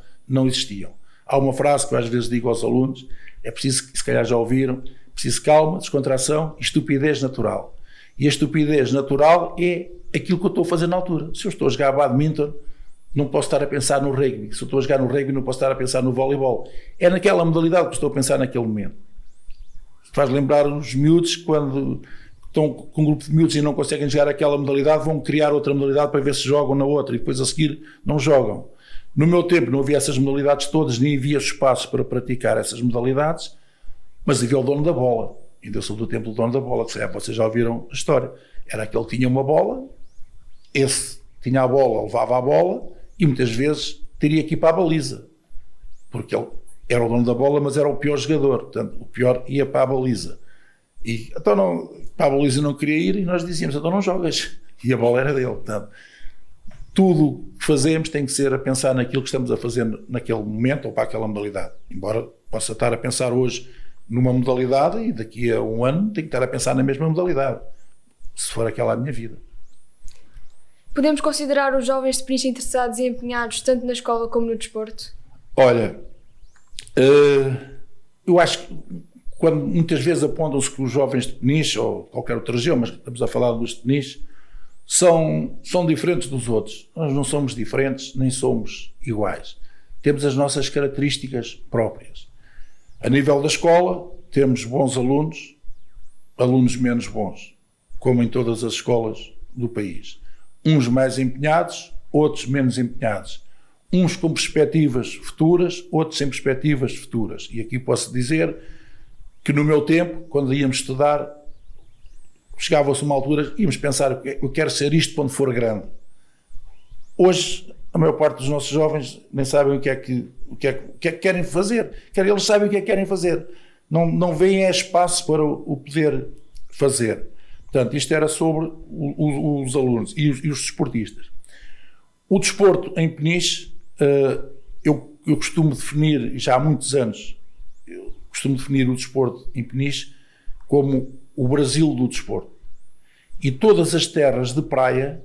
existiam. Há uma frase que eu às vezes digo aos alunos, é preciso, se calhar já ouviram, preciso calma, descontração e estupidez natural. E a estupidez natural é aquilo que eu estou a fazer na altura. Se eu estou a jogar badminton, não posso estar a pensar no rugby. Se eu estou a jogar no rugby, não posso estar a pensar no voleibol. É naquela modalidade que estou a pensar naquele momento. Faz lembrar os miúdos, quando estão com um grupo de miúdos e não conseguem jogar aquela modalidade, vão criar outra modalidade para ver se jogam na outra e depois a seguir não jogam. No meu tempo não havia essas modalidades todas, nem havia espaços para praticar essas modalidades, mas havia o dono da bola. Ainda eu sou do tempo do dono da bola, que vocês já ouviram a história. Era aquele que tinha uma bola, esse tinha a bola, levava a bola e muitas vezes teria que ir para a baliza, porque ele era o dono da bola, mas era o pior jogador, portanto o pior ia para a baliza. E então para a baliza não queria ir e nós dizíamos, então não jogas, e a bola era dele. Portanto, tudo que fazemos tem que ser a pensar naquilo que estamos a fazer naquele momento ou para aquela modalidade. Embora possa estar a pensar hoje numa modalidade e daqui a um ano tenho que estar a pensar na mesma modalidade, se for aquela a minha vida. Podemos considerar os jovens de Peniche interessados e empenhados tanto na escola como no desporto? Olha, eu acho que quando muitas vezes apontam-se que os jovens de Peniche ou qualquer outra região, mas estamos a falar dos de Peniche, são diferentes dos outros. Nós não somos diferentes, nem somos iguais. Temos as nossas características próprias. A nível da escola, temos bons alunos, alunos menos bons, como em todas as escolas do país. Uns mais empenhados, outros menos empenhados. Uns com perspectivas futuras, outros sem perspectivas futuras. E aqui posso dizer que no meu tempo, quando íamos estudar, chegava-se uma altura, íamos pensar, eu quero ser isto quando for grande. Hoje, a maior parte dos nossos jovens nem sabem o que é que querem fazer. Eles sabem o que é que querem fazer. Não veem espaço para o poder fazer. Portanto, isto era sobre os alunos e os desportistas. O desporto em Peniche, eu costumo definir, já há muitos anos, eu costumo definir o desporto em Peniche como o Brasil do desporto. E todas as terras de praia,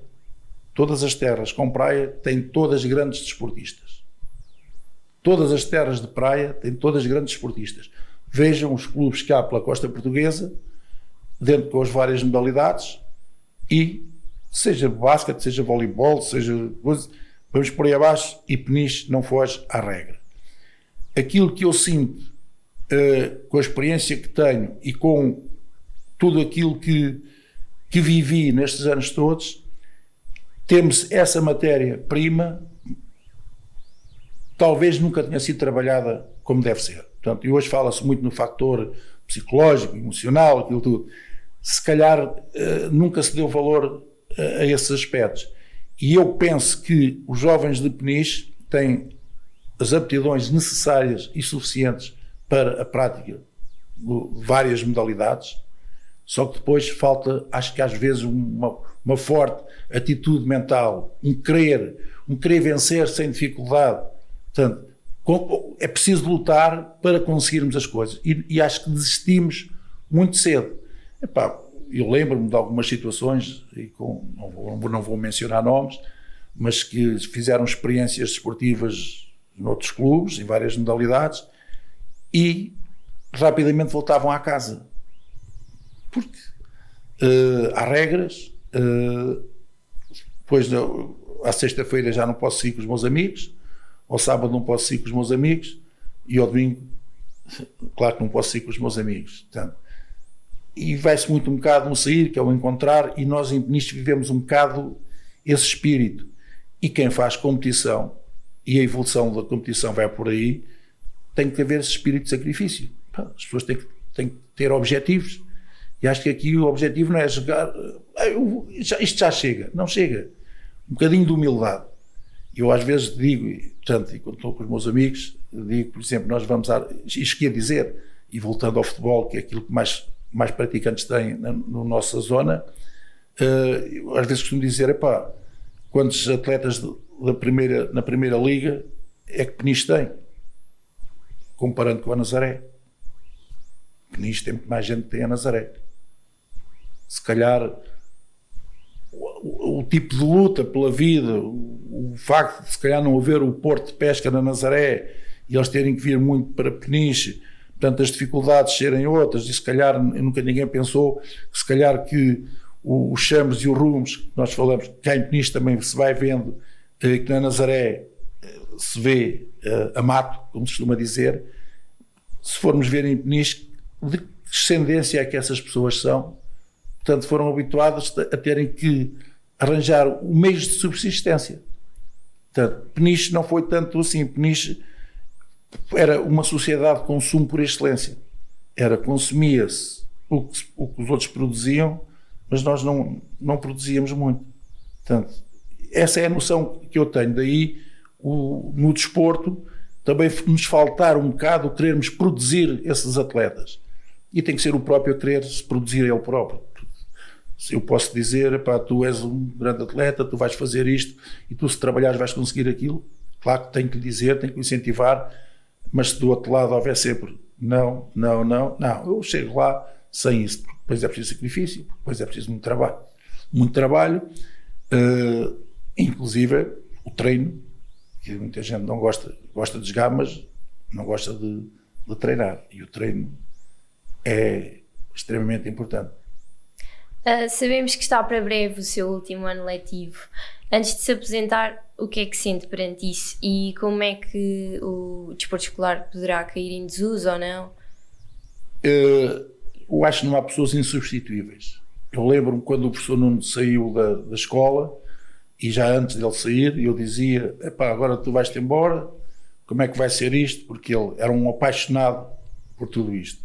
todas as terras com praia, têm todas grandes desportistas. Todas as terras de praia têm todas grandes desportistas. Vejam os clubes que há pela costa portuguesa, dentro com as várias modalidades, e seja basquete, seja voleibol, seja... Vamos por aí abaixo, e Peniche não foge à regra. Aquilo que eu sinto, com a experiência que tenho e com tudo aquilo que vivi nestes anos todos, temos essa matéria-prima, talvez nunca tenha sido trabalhada como deve ser. Portanto, e hoje fala-se muito no fator psicológico, emocional, aquilo tudo. Se calhar nunca se deu valor a esses aspectos. E eu penso que os jovens de Peniche têm as aptidões necessárias e suficientes para a prática de várias modalidades, só que depois falta, acho que às vezes, uma forte atitude mental, um querer vencer sem dificuldade. Portanto, é preciso lutar para conseguirmos as coisas. E acho que desistimos muito cedo. Eu lembro-me de algumas situações, e não vou mencionar nomes, mas que fizeram experiências desportivas noutros clubes, em várias modalidades, e rapidamente voltavam à casa. Porque há regras, depois à sexta-feira já não posso sair com os meus amigos, ao sábado não posso sair com os meus amigos, e ao domingo, claro que não posso sair com os meus amigos. Portanto, e vai-se muito um bocado no sair, que é o encontrar, e nós em Peniche vivemos um bocado esse espírito. E quem faz competição, e a evolução da competição vai por aí, tem que haver esse espírito de sacrifício. As pessoas têm que ter objetivos, e acho que aqui o objetivo não é jogar, isto já chega, não chega. Um bocadinho de humildade. Eu às vezes digo, portanto, e quando estou com os meus amigos, digo, por exemplo, nós vamos isto quer dizer, e voltando ao futebol, que é aquilo que mais praticantes têm na nossa zona, às vezes costumo dizer, quantos atletas na primeira liga é que Peniche tem, comparando com a Nazaré. Peniche tem muito mais gente que tem a Nazaré. Se calhar o tipo de luta pela vida, o facto de se calhar não haver o porto de pesca na Nazaré e eles terem que vir muito para Peniche, portanto as dificuldades serem outras, e se calhar nunca ninguém pensou que se calhar que os chamos e os rumos que nós falamos, cá em Peniche também se vai vendo, que na Nazaré se vê a mato, como se costuma dizer. Se formos ver em Peniche de que descendência é que essas pessoas são, portanto foram habituadas a terem que arranjar meios de subsistência. Portanto, Peniche não foi tanto assim. Peniche era uma sociedade de consumo por excelência. Consumia-se o que os outros produziam, mas nós não produzíamos muito. Portanto, essa é a noção que eu tenho. Daí, no desporto, também nos faltar um bocado querermos produzir esses atletas. E tem que ser o próprio a querer se produzir ele próprio. Eu posso dizer, pá, tu és um grande atleta, tu vais fazer isto e tu, se trabalhares, vais conseguir aquilo. Claro que tenho que lhe dizer, tenho que lhe incentivar, mas se do outro lado houver sempre não, eu chego lá sem isso, porque depois é preciso sacrifício, depois é preciso muito trabalho, inclusive o treino, que muita gente não gosta de jogar, mas não gosta de treinar, e o treino é extremamente importante. Sabemos que está para breve o seu último ano letivo. Antes de se aposentar, o que é que sente perante isso e como é que o desporto escolar poderá cair em desuso ou não? Eu acho que não há pessoas insubstituíveis. Eu lembro-me quando o professor Nuno saiu da escola, e já antes dele sair, eu dizia: epá, agora tu vais-te embora, como é que vai ser isto? Porque ele era um apaixonado por tudo isto.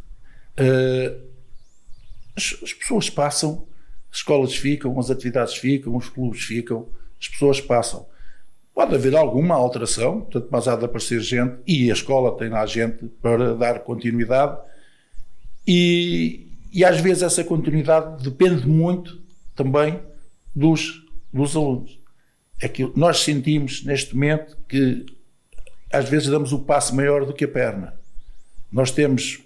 As pessoas passam, as escolas ficam, as atividades ficam, os clubes ficam, as pessoas passam. Pode haver alguma alteração, portanto, mas há de aparecer gente, e a escola tem lá gente para dar continuidade, e às vezes essa continuidade depende muito também dos alunos. É que nós sentimos neste momento que às vezes damos o passo maior do que a perna. Nós temos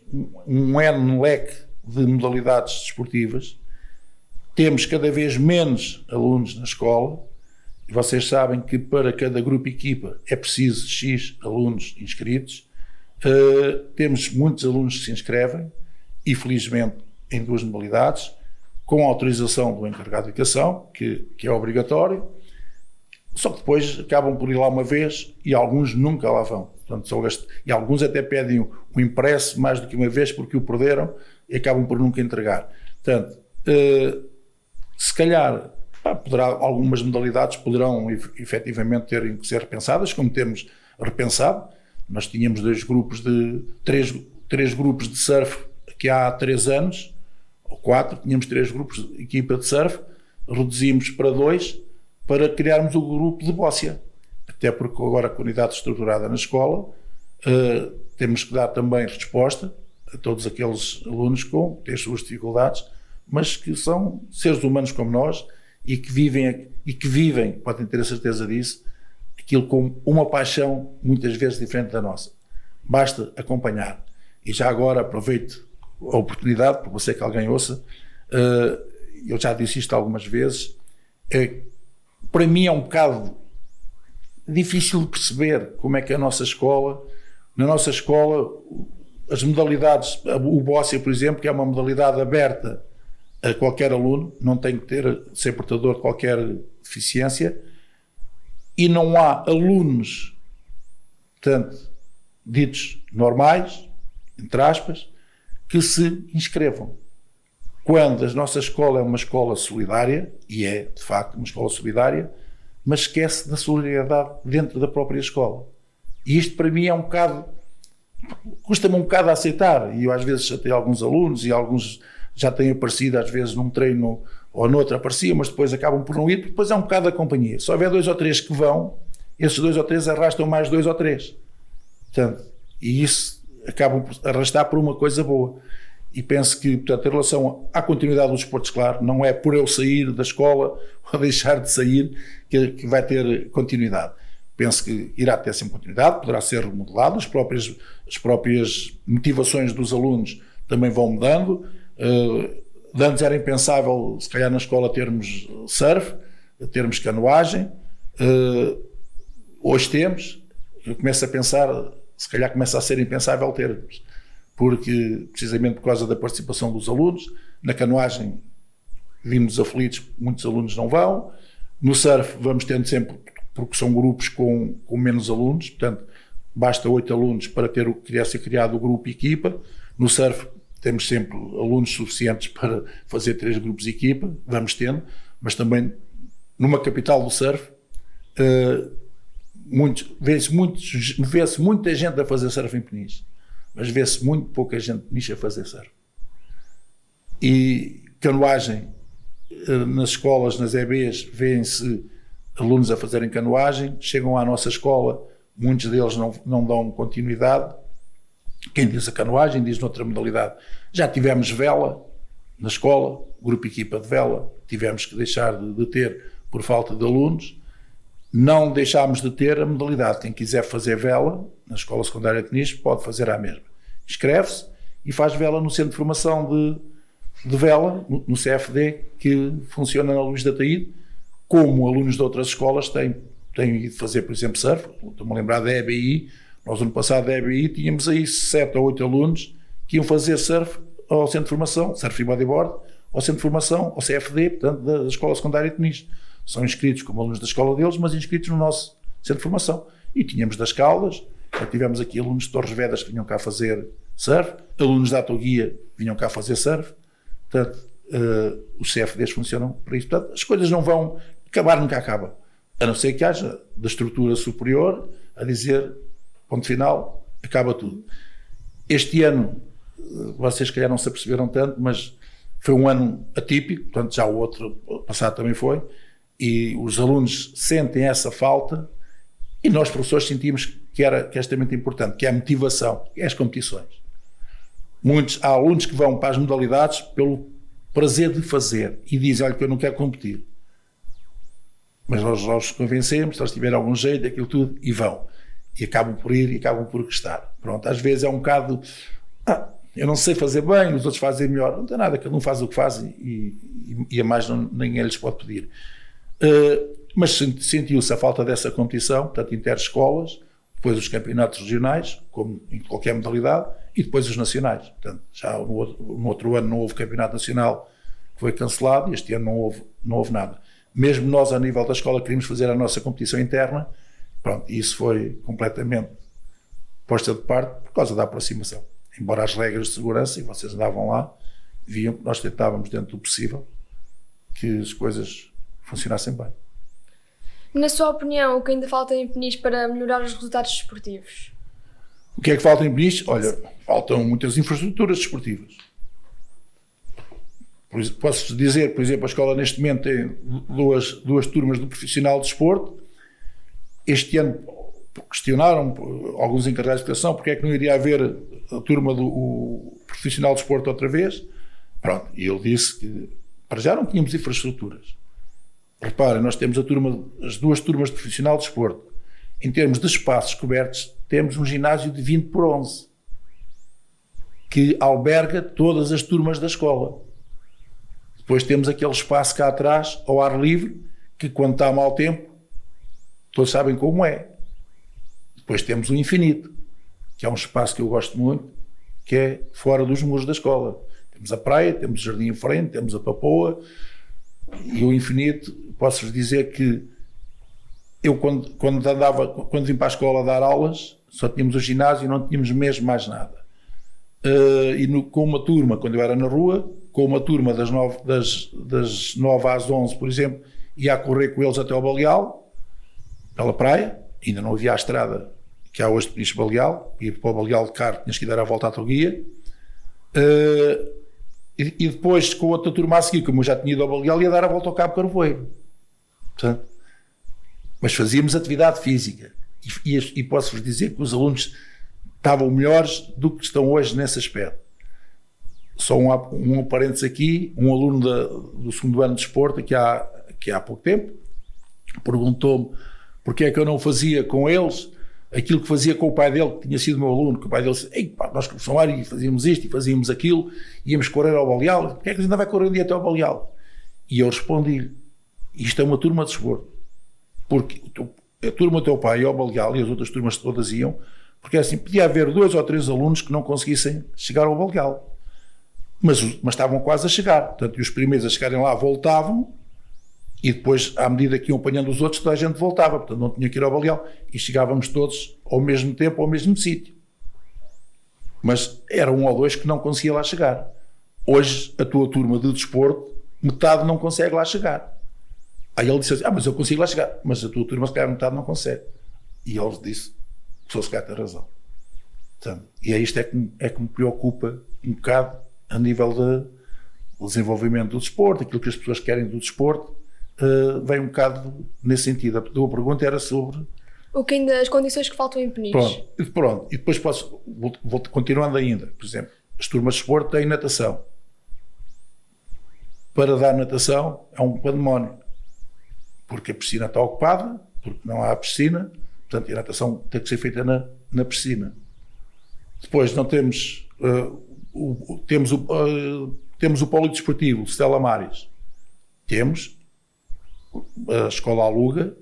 um enorme leque de modalidades desportivas, temos cada vez menos alunos na escola, e vocês sabem que para cada grupo e equipa é preciso X alunos inscritos. Temos muitos alunos que se inscrevem, e felizmente em 2 modalidades, com autorização do encarregado de educação, que é obrigatório, só que depois acabam por ir lá uma vez e alguns nunca lá vão. Portanto, e alguns até pedem o impresso mais do que uma vez porque o perderam e acabam por nunca entregar. Portanto, se calhar, algumas modalidades poderão efetivamente ter que ser repensadas, como temos repensado. Nós tínhamos 3 grupos de surf que há 3 anos, ou 4, tínhamos 3 grupos de equipa de surf, reduzimos para 2 para criarmos o grupo de bóssia. Até porque agora com a unidade estruturada na escola, temos que dar também resposta a todos aqueles alunos que têm as suas dificuldades, mas que são seres humanos como nós e que vivem, podem ter a certeza disso, aquilo com uma paixão muitas vezes diferente da nossa. Basta acompanhar. E já agora aproveito a oportunidade, porque eu sei que alguém ouça, eu já disse isto algumas vezes, para mim é um bocado difícil de perceber como é que na nossa escola, as modalidades, o bóssia, por exemplo, que é uma modalidade aberta a qualquer aluno, não tem que ser portador de qualquer deficiência, e não há alunos, portanto, ditos normais, entre aspas, que se inscrevam. Quando a nossa escola é uma escola solidária, e é, de facto, uma escola solidária, mas esquece da solidariedade dentro da própria escola. E isto, para mim, custa-me um bocado a aceitar, e eu às vezes já tenho alguns alunos, e alguns já têm aparecido, às vezes num treino ou noutro apareciam, mas depois acabam por não ir, porque depois é um bocado a companhia. Se houver 2 ou 3 que vão, esses 2 ou 3 arrastam mais 2 ou 3. Portanto, e isso acabam por arrastar por uma coisa boa. E penso que, portanto, em relação à continuidade do desporto escolar, não é por eu sair da escola ou deixar de sair que vai ter continuidade. Penso que irá ter sempre continuidade, poderá ser remodelado, as próprias motivações dos alunos também vão mudando. Antes era impensável, se calhar na escola, termos surf, termos canoagem. Hoje temos, eu começo a pensar, se calhar começa a ser impensável termos, porque precisamente por causa da participação dos alunos. Na canoagem vimos aflitos, muitos alunos não vão. No surf vamos tendo sempre, porque são grupos com menos alunos, portanto basta 8 alunos para ser criado o grupo e equipa. No surf temos sempre alunos suficientes para fazer 3 grupos de equipa, vamos tendo, mas também numa capital do surf vê-se muita gente a fazer surf em Peniche, mas vê-se muito pouca gente nicho a fazer surf. E canoagem, nas escolas, nas EBs, vêem-se alunos a fazerem canoagem, chegam à nossa escola, muitos deles não dão continuidade. Quem diz a canoagem diz noutra modalidade. Já tivemos vela, na escola, grupo equipa de vela, tivemos que deixar de ter por falta de alunos. Não deixámos de ter a modalidade. Quem quiser fazer vela na Escola Secundária de Peniche pode fazer à mesma. Inscreve-se e faz vela no Centro de Formação de Vela, no CFD, que funciona na Luz da Taíde, como alunos de outras escolas têm ido fazer, por exemplo, surf. Estou-me a lembrar da EBI. Nós, ano passado, da EBI, tínhamos aí 7 ou 8 alunos que iam fazer surf ao Centro de Formação, surf e bodyboard, ao Centro de Formação, ao CFD, portanto, da Escola Secundária de Peniche. São inscritos como alunos da escola deles, mas inscritos no nosso Centro de Formação. E tínhamos das Caldas, tivemos aqui alunos de Torres Vedras que vinham cá fazer surf, alunos da Autoguia vinham cá fazer surf. Portanto, os CFDs funcionam para isso. Portanto, as coisas não vão acabar, nunca acaba. A não ser que haja da estrutura superior a dizer, ponto final, acaba tudo. Este ano, vocês se calhar não se aperceberam tanto, mas foi um ano atípico, portanto já o outro passado também foi, e os alunos sentem essa falta e nós professores sentimos que é extremamente importante, que é a motivação, que é as competições. Há alunos que vão para as modalidades pelo prazer de fazer e dizem, olha que eu não quero competir. Mas nós os convencemos, se eles tiverem algum jeito, aquilo tudo, e vão. E acabam por ir e acabam por gostar. Pronto, às vezes é um bocado, eu não sei fazer bem, os outros fazem melhor. Não tem nada, cada um faz o que faz e a mais ninguém lhes pode pedir. Mas sentiu-se a falta dessa competição, portanto, interescolas, depois os campeonatos regionais, como em qualquer modalidade, e depois os nacionais. Portanto, já no outro ano não houve campeonato nacional, foi cancelado, e este ano não houve nada. Mesmo nós, a nível da escola, queríamos fazer a nossa competição interna, pronto, e isso foi completamente posta de parte por causa da aproximação. Embora as regras de segurança, e vocês andavam lá, viam que nós tentávamos, dentro do possível, que as coisas funcionassem bem. Na sua opinião, o que ainda falta em Peniche para melhorar os resultados desportivos? O que é que falta em Peniche? Olha, faltam muitas infraestruturas desportivas. Posso dizer, por exemplo, a escola neste momento tem duas turmas do profissional de desporto. Este ano questionaram alguns encarregados de educação porque é que não iria haver a turma do profissional de desporto outra vez. Pronto, e ele disse que para já não tínhamos infraestruturas. Reparem, nós temos as duas turmas de profissional de desporto. Em termos de espaços cobertos, temos um ginásio de 20x11 que alberga todas as turmas da escola. Depois temos aquele espaço cá atrás, ao ar livre, que quando está mau tempo, todos sabem como é. Depois temos o infinito, que é um espaço que eu gosto muito, que é fora dos muros da escola. Temos a praia, temos o jardim em frente, temos a papoa, e o infinito, posso-vos dizer que eu quando vim para a escola a dar aulas, só tínhamos o ginásio e não tínhamos mesmo mais nada. Com uma turma, quando eu era na rua, com uma turma das 9 às 11, por exemplo, ia a correr com eles até ao Baleal, pela praia, ainda não havia a estrada que há hoje de Peniche Baleal, ia para o Baleal de carro, tinhas que dar a volta à Autoguia, e depois com outra turma a seguir, como eu já tinha ido ao Baleal, ia dar a volta ao Cabo Carvoeiro. Portanto, mas fazíamos atividade física, e posso-vos dizer que os alunos estavam melhores do que estão hoje nesse aspecto. Só um parênteses aqui, um aluno do segundo ano de desporto, que há pouco tempo, perguntou-me porque é que eu não fazia com eles aquilo que fazia com o pai dele, que tinha sido meu aluno, que o pai dele disse, nós começamos lá e fazíamos isto e fazíamos aquilo, íamos correr ao Baleal, porque é que a gente ainda vai correr um dia até ao Baleal? E eu respondi-lhe, isto é uma turma de desporto, porque a turma do teu pai ia ao Baleal e as outras turmas todas iam, porque assim, podia haver 2 ou 3 alunos que não conseguissem chegar ao Baleal. Mas estavam quase a chegar. Portanto, e os primeiros a chegarem lá voltavam, e depois, à medida que iam apanhando os outros, toda a gente voltava. Portanto, não tinha que ir ao Baleal. E chegávamos todos ao mesmo tempo, ao mesmo sítio. Mas era 1 ou 2 que não conseguia lá chegar. Hoje, a tua turma de desporto, metade não consegue lá chegar. Aí ele disse assim, mas eu consigo lá chegar. Mas a tua turma, se calhar, metade não consegue. E ele disse, o professor se calhar tem razão. Portanto, e é isto que me preocupa um bocado, a nível do desenvolvimento do desporto, aquilo que as pessoas querem do desporto, vem um bocado nesse sentido. A tua pergunta era sobre... As condições que faltam em Peniche. Pronto. E depois vou continuando ainda. Por exemplo, as turmas de desporto têm natação. para dar natação é um pandemónio, porque a piscina está ocupada, porque não há piscina, portanto a natação tem que ser feita na piscina. Depois não temos, temos o polidesportivo Stella Maris, temos, a escola aluga,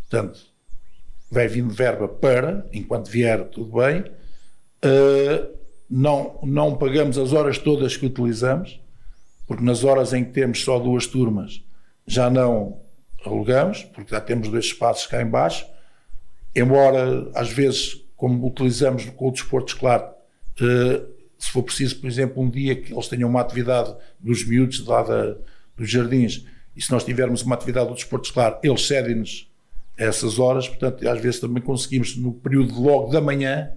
portanto vai vindo verba para, enquanto vier tudo bem, não pagamos as horas todas que utilizamos, porque nas horas em que temos só 2 turmas já não alugamos, porque já temos 2 espaços cá em baixo, embora às vezes, como utilizamos com o desporto escolar, se for preciso, por exemplo, um dia que eles tenham uma atividade dos miúdos lá dos jardins, e se nós tivermos uma atividade do desporto escolar, eles cedem-nos essas horas, portanto às vezes também conseguimos no período logo da manhã,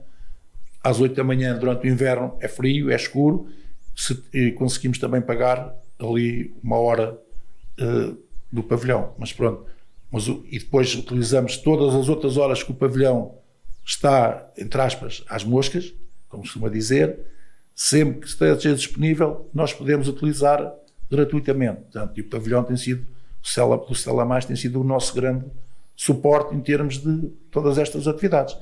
às 8 da manhã durante o inverno, é frio, é escuro, e conseguimos também pagar ali 1 hora do pavilhão, mas pronto, e depois utilizamos todas as outras horas que o pavilhão está, entre aspas, às moscas, como costuma dizer, sempre que esteja disponível, nós podemos utilizar gratuitamente. Portanto, e o pavilhão tem sido, o Stella Mais tem sido o nosso grande suporte em termos de todas estas atividades.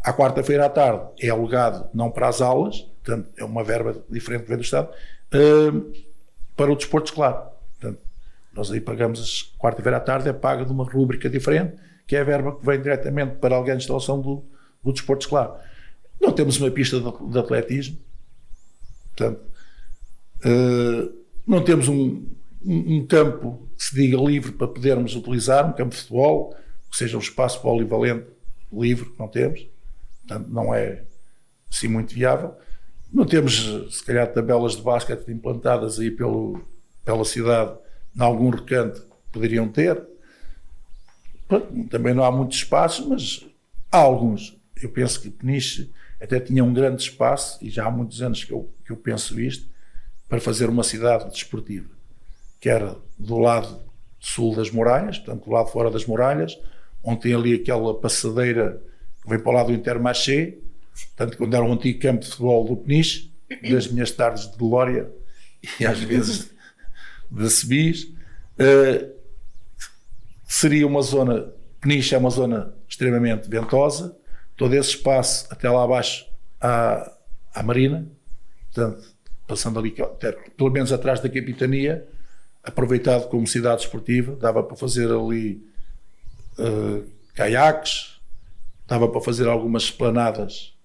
À quarta-feira à tarde é alugado não para as aulas, portanto é uma verba diferente que vem do Estado, para o desporto escolar. Portanto, nós aí pagamos, quarta-feira à tarde é paga de uma rúbrica diferente, que é a verba que vem diretamente para alguém de instalação do desporto escolar. Não temos uma pista de atletismo, portanto, não temos um campo que se diga livre para podermos utilizar, um campo de futebol, que seja um espaço polivalente livre, não temos, portanto não é assim muito viável. Não temos, se calhar, tabelas de basquete implantadas aí pela cidade, em algum recanto poderiam ter. Também não há muitos espaços, mas há alguns. Eu penso que Peniche até tinha um grande espaço, e já há muitos anos que eu penso isto, para fazer uma cidade desportiva, que era do lado sul das muralhas, portanto do lado fora das muralhas, onde tem ali aquela passadeira que vem para o lado do Intermarché, portanto quando era um antigo campo de futebol do Peniche, das minhas tardes de glória e às vezes de Sebis, seria uma zona, Peniche é uma zona extremamente ventosa, todo esse espaço até lá abaixo à Marina, portanto, passando ali, pelo menos atrás da capitania, aproveitado como cidade esportiva, dava para fazer ali caiaques, dava para fazer algumas esplanadas,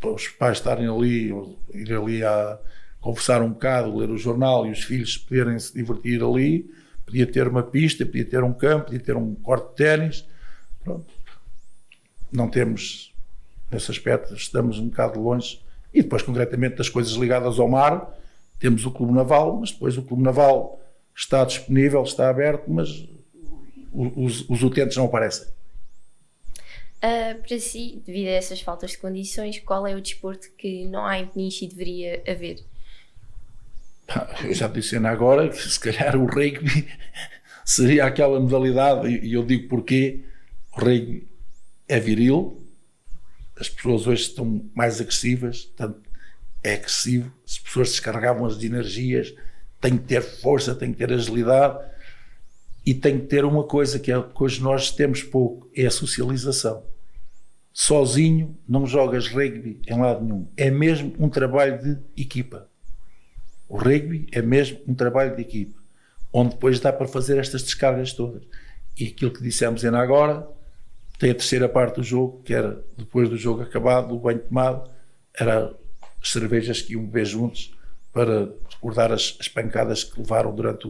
para os pais estarem ali, ir ali a conversar um bocado, ler o jornal e os filhos poderem se divertir ali. Podia ter uma pista, podia ter um campo, podia ter um corte de ténis. Pronto. Não temos, nesse aspecto, estamos um bocado longe. E depois, concretamente, das coisas ligadas ao mar, temos o Clube Naval, mas depois o Clube Naval está disponível, está aberto, mas os utentes não aparecem. Para si, devido a essas faltas de condições, qual é o desporto que não há em Peniche e deveria haver? Eu já disse ainda agora que se calhar o rugby seria aquela modalidade, e eu digo porquê. O rugby é viril, as pessoas hoje estão mais agressivas, portanto é agressivo, as pessoas descarregavam as energias, tem que ter força, tem que ter agilidade e tem que ter uma coisa que hoje nós temos pouco, é a socialização. Sozinho não jogas rugby em lado nenhum, é mesmo um trabalho de equipa. O rugby é mesmo um trabalho de equipa, onde depois dá para fazer estas descargas todas. E aquilo que dissemos ainda agora, tem a terceira parte do jogo, que era depois do jogo acabado, do banho tomado, era as cervejas que iam beber juntos para recordar as pancadas que levaram durante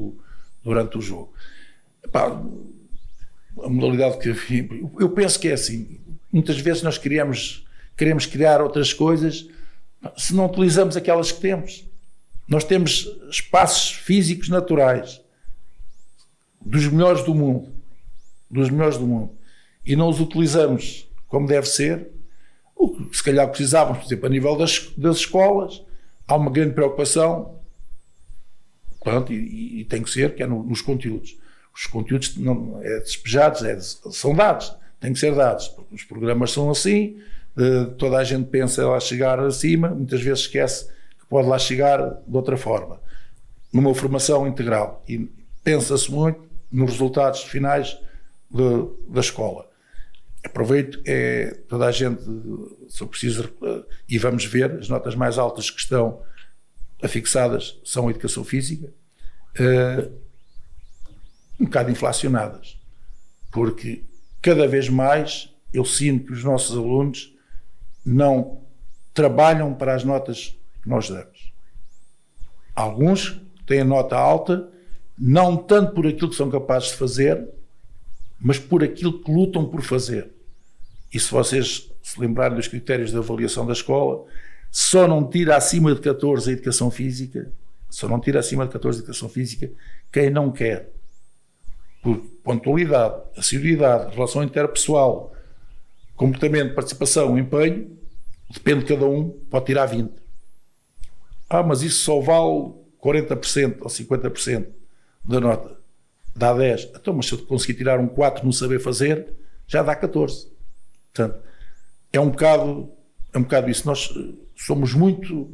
o jogo. Epá, a modalidade que eu penso que é assim, muitas vezes nós queremos criar outras coisas, se não utilizamos aquelas que temos. Nós temos espaços físicos naturais dos melhores do mundo, e não os utilizamos como deve ser. O que se calhar precisávamos, por exemplo, a nível das escolas, há uma grande preocupação, pronto, e tem que ser, que é nos conteúdos. Os conteúdos não é despejados, são dados, têm que ser dados, porque os programas são assim, toda a gente pensa lá chegar acima, muitas vezes esquece que pode lá chegar de outra forma. numa formação integral e pensa-se muito nos resultados finais da escola. Aproveito, toda a gente, se eu preciso, e vamos ver, as notas mais altas que estão afixadas são a educação física, um bocado inflacionadas, porque cada vez mais eu sinto que os nossos alunos não trabalham para as notas que nós damos. Alguns têm a nota alta, não tanto por aquilo que são capazes de fazer, mas por aquilo que lutam por fazer. E se vocês se lembrarem dos critérios de avaliação da escola, só não tira acima de 14 a educação física, quem não quer. Por pontualidade, assiduidade, relação interpessoal, comportamento, participação, empenho, depende de cada um, pode tirar 20. Mas isso só vale 40% ou 50% da nota. Dá 10. Então, mas se eu conseguir tirar um 4 no saber fazer, já dá 14. Portanto, é um bocado isso. Nós somos muito...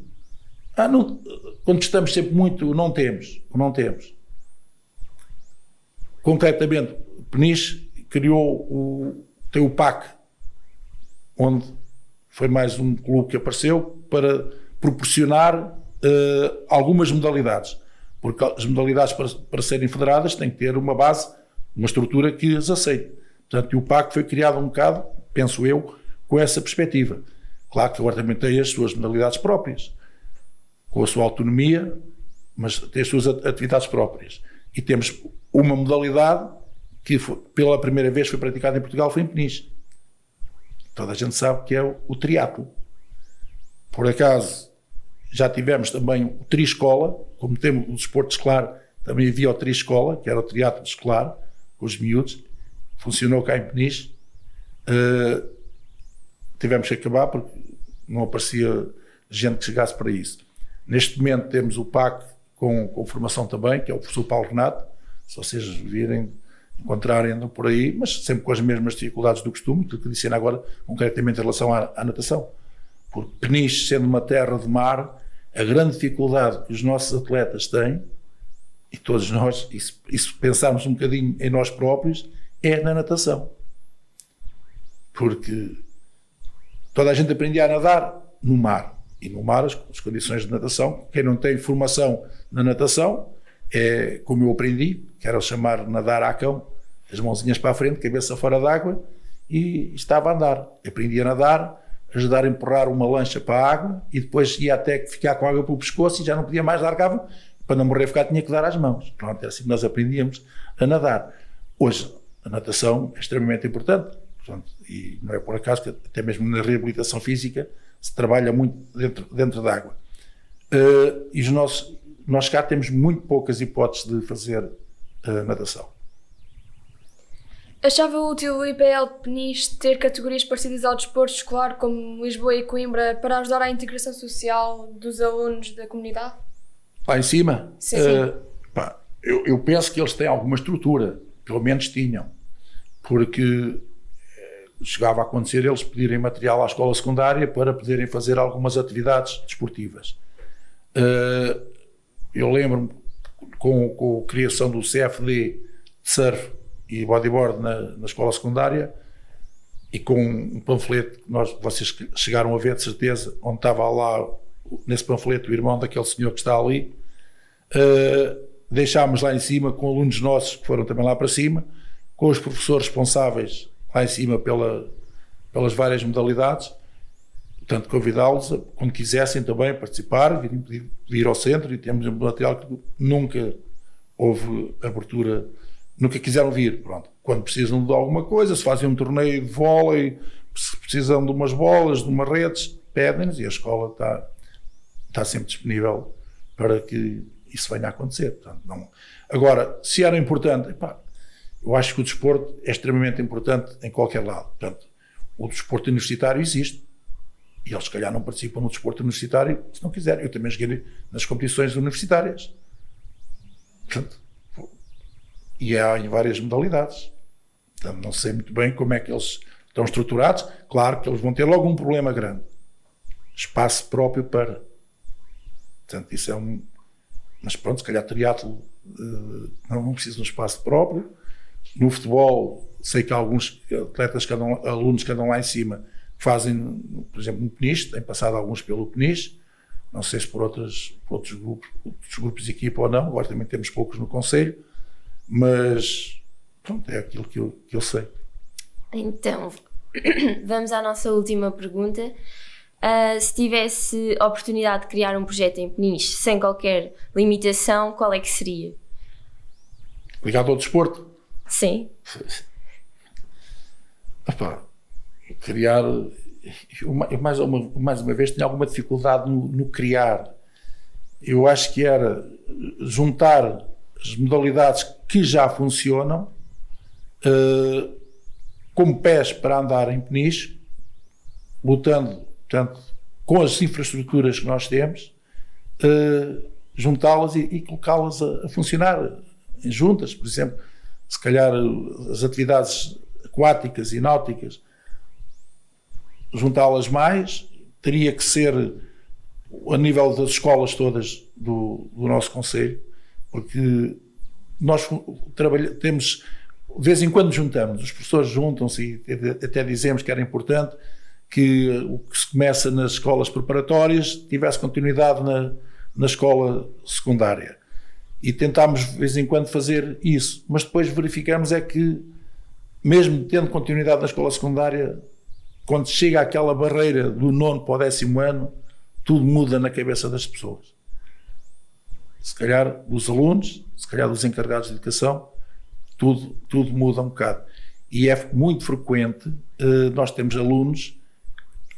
contestamos sempre muito não temos. Concretamente, Peniche tem o PAC, onde foi mais um clube que apareceu para proporcionar algumas modalidades. Porque as modalidades para serem federadas têm que ter uma base, uma estrutura que as aceite. Portanto, o PAC foi criado um bocado, penso eu, com essa perspectiva. Claro que agora também tem as suas modalidades próprias, com a sua autonomia, mas tem as suas atividades próprias. E temos uma modalidade que pela primeira vez foi praticada em Portugal, foi em Peniche. Toda a gente sabe que é o triatlo. Por acaso, já tivemos também o tri-escola, como temos o desporto escolar, também havia o tri-escola, que era o triatlo escolar, com os miúdos, funcionou cá em Peniche. Tivemos que acabar porque não aparecia gente que chegasse para isso. Neste momento temos o PAC com formação também, que é o professor Paulo Renato, se vocês virem, encontrarem, andam por aí, mas sempre com as mesmas dificuldades do costume, aquilo que disse agora, concretamente em relação à natação. Porque Peniche, sendo uma terra de mar, a grande dificuldade que os nossos atletas têm, e todos nós, e se pensarmos um bocadinho em nós próprios, é na natação. Porque toda a gente aprendia a nadar no mar. E no mar, as condições de natação, quem não tem formação na natação, é como eu aprendi, que era chamar nadar à cão, as mãozinhas para a frente, cabeça fora d'água, e estava a andar. Aprendi a nadar, ajudar a empurrar uma lancha para a água, e depois ia até ficar com a água pelo pescoço e já não podia mais, largava, para não morrer tinha que dar às mãos. Pronto, era assim que nós aprendíamos a nadar. Hoje, a natação é extremamente importante, portanto, e não é por acaso que até mesmo na reabilitação física se trabalha muito dentro da água. E nós cá temos muito poucas hipóteses de fazer natação. Achava útil o IPL de Peniche ter categorias parecidas ao desporto escolar, como Lisboa e Coimbra, para ajudar à integração social dos alunos da comunidade? Lá em cima? Sim. Eu penso que eles têm alguma estrutura, pelo menos tinham, porque chegava a acontecer eles pedirem material à escola secundária para poderem fazer algumas atividades desportivas. Eu lembro-me com a criação do CFD de surf e bodyboard na escola secundária, e com um panfleto que vocês chegaram a ver de certeza, onde estava lá nesse panfleto o irmão daquele senhor que está ali. Deixámos lá em cima com alunos nossos que foram também lá para cima, com os professores responsáveis lá em cima pelas várias modalidades. Portanto, convidá-los a, quando quisessem também participar, vir ao centro, e temos um material que nunca houve abertura, nunca quiseram vir. Pronto. Quando precisam de alguma coisa, se fazem um torneio de vôlei, se precisam de umas bolas, de umas redes, pedem-nos, e a escola está sempre disponível para que isso venha a acontecer. Portanto, não. Agora, se era importante, eu acho que o desporto é extremamente importante em qualquer lado. Portanto, o desporto universitário existe, e eles, se calhar, não participam no desporto universitário se não quiserem. Eu também joguei nas competições universitárias. Portanto, e há em várias modalidades. Portanto, não sei muito bem como é que eles estão estruturados. Claro que eles vão ter logo um problema grande. Espaço próprio para. Portanto, isso é mas pronto, se calhar triatlo não precisa de um espaço próprio. No futebol, sei que há alguns atletas, alunos que andam lá em cima, fazem, por exemplo, no Peniche, têm passado alguns pelo Peniche, não sei se por outros grupos de equipa ou não, agora também temos poucos no concelho, mas pronto, é aquilo que eu sei. Então, vamos à nossa última pergunta. Se tivesse a oportunidade de criar um projeto em Peniche sem qualquer limitação, qual é que seria? Ligado ao desporto? Sim. Criar... Eu mais uma vez tenho alguma dificuldade no criar. Eu acho que era juntar as modalidades que já funcionam como pés para andar em Peniche, lutando, portanto, com as infraestruturas que nós temos, juntá-las e colocá-las a funcionar juntas. Por exemplo, se calhar as atividades aquáticas e náuticas, juntá-las mais, teria que ser a nível das escolas todas do nosso concelho, porque nós temos, de vez em quando juntamos, os professores juntam-se e até dizemos que era importante que o que se começa nas escolas preparatórias tivesse continuidade na escola secundária. E tentámos de vez em quando fazer isso, mas depois verificamos é que, mesmo tendo continuidade na escola secundária, quando chega àquela barreira do 9º para o 10º ano, tudo muda na cabeça das pessoas. Se calhar dos alunos, se calhar dos encarregados de educação, tudo muda um bocado. E é muito frequente, nós temos alunos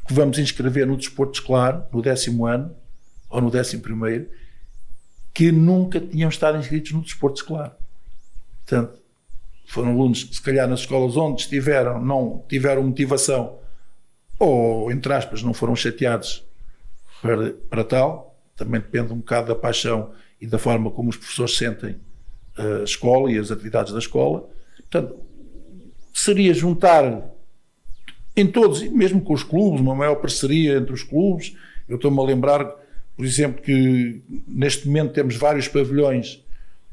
que vamos inscrever no desporto escolar, no 10º ano, ou no 11º, que nunca tinham estado inscritos no desporto escolar. Portanto, foram alunos que se calhar nas escolas onde estiveram, não tiveram motivação, ou, entre aspas, não foram chateados para tal. Também depende um bocado da paixão e da forma como os professores sentem a escola e as atividades da escola. Portanto, seria juntar em todos, mesmo com os clubes, uma maior parceria entre os clubes. Eu estou-me a lembrar, por exemplo, que neste momento temos vários pavilhões,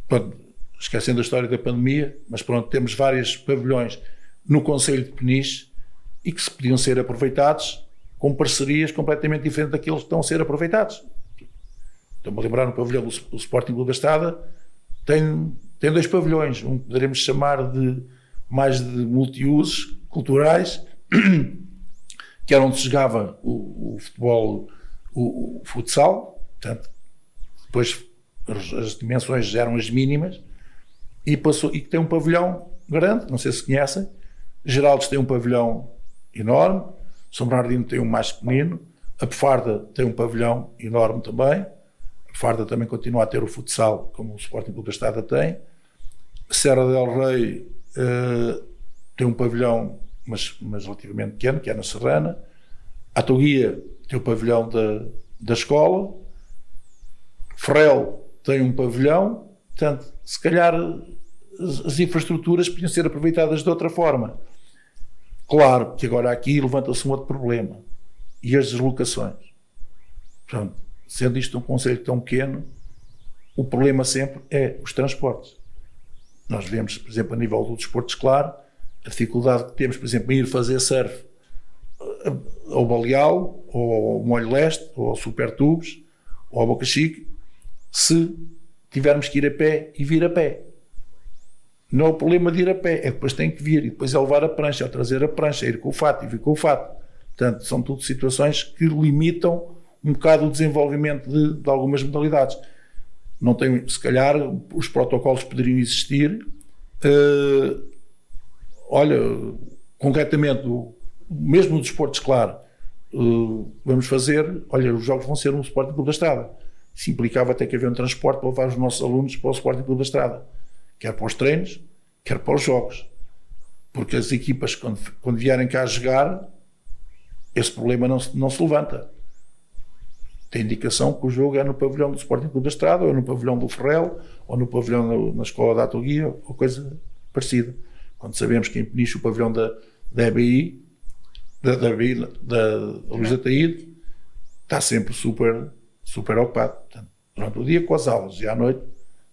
pronto, esquecendo a história da pandemia, mas pronto, temos vários pavilhões no concelho de Peniche e que se podiam ser aproveitados com parcerias completamente diferentes daqueles que estão a ser aproveitados. Estou-me a lembrar no pavilhão do Sporting Clube da Estrada, tem 2 pavilhões, um que poderemos chamar de mais de multiusos culturais, que era onde se jogava o futebol, o futsal, portanto, depois as dimensões eram as mínimas, e que tem um pavilhão grande, não sei se conhecem. Geraldes tem um pavilhão enorme, São Bernardino tem um mais pequenino, a Pefarda tem um pavilhão enorme também, a Pefarda também continua a ter o futsal, como o Sporting Clube da Estrada tem. A Serra del Rei tem um pavilhão, mas relativamente pequeno, que é na Serrana. A Toguia tem o pavilhão da escola. Ferrel tem um pavilhão. Portanto, se calhar as infraestruturas podiam ser aproveitadas de outra forma. Claro que agora aqui levanta-se um outro problema, e as deslocações. Portanto, sendo isto um concelho tão pequeno, o problema sempre é os transportes. Nós vemos, por exemplo, a nível do desporto escolar, a dificuldade que temos, por exemplo, em ir fazer surf ao Baleal, ou ao Molho Leste, ou ao Super Tubos, ou ao Boca Chique, se tivermos que ir a pé e vir a pé. Não é o problema de ir a pé, é que depois tem que vir, e depois é levar a prancha, é trazer a prancha, é ir com o fato e vir com o fato. Portanto, são tudo situações que limitam um bocado o desenvolvimento de algumas modalidades. Não tem, se calhar, os protocolos poderiam existir. Olha, concretamente, mesmo no desporto escolar, vamos fazer, olha, os jogos vão ser no Sporting Clube da Estrada. Isso implicava até que haver um transporte para levar os nossos alunos para o Sporting Clube da Estrada, quer para os treinos, quer para os jogos. Porque as equipas, quando vierem cá a jogar, esse problema não se levanta. Tem indicação que o jogo é no pavilhão do Sporting Clube da Estrada, ou no pavilhão do Ferrel, ou no pavilhão na escola da Atoguia, ou coisa parecida. Quando sabemos que em Peniche o pavilhão da EBI, da Luís Ataíde, está sempre super ocupado. Portanto, durante o dia com as aulas e à noite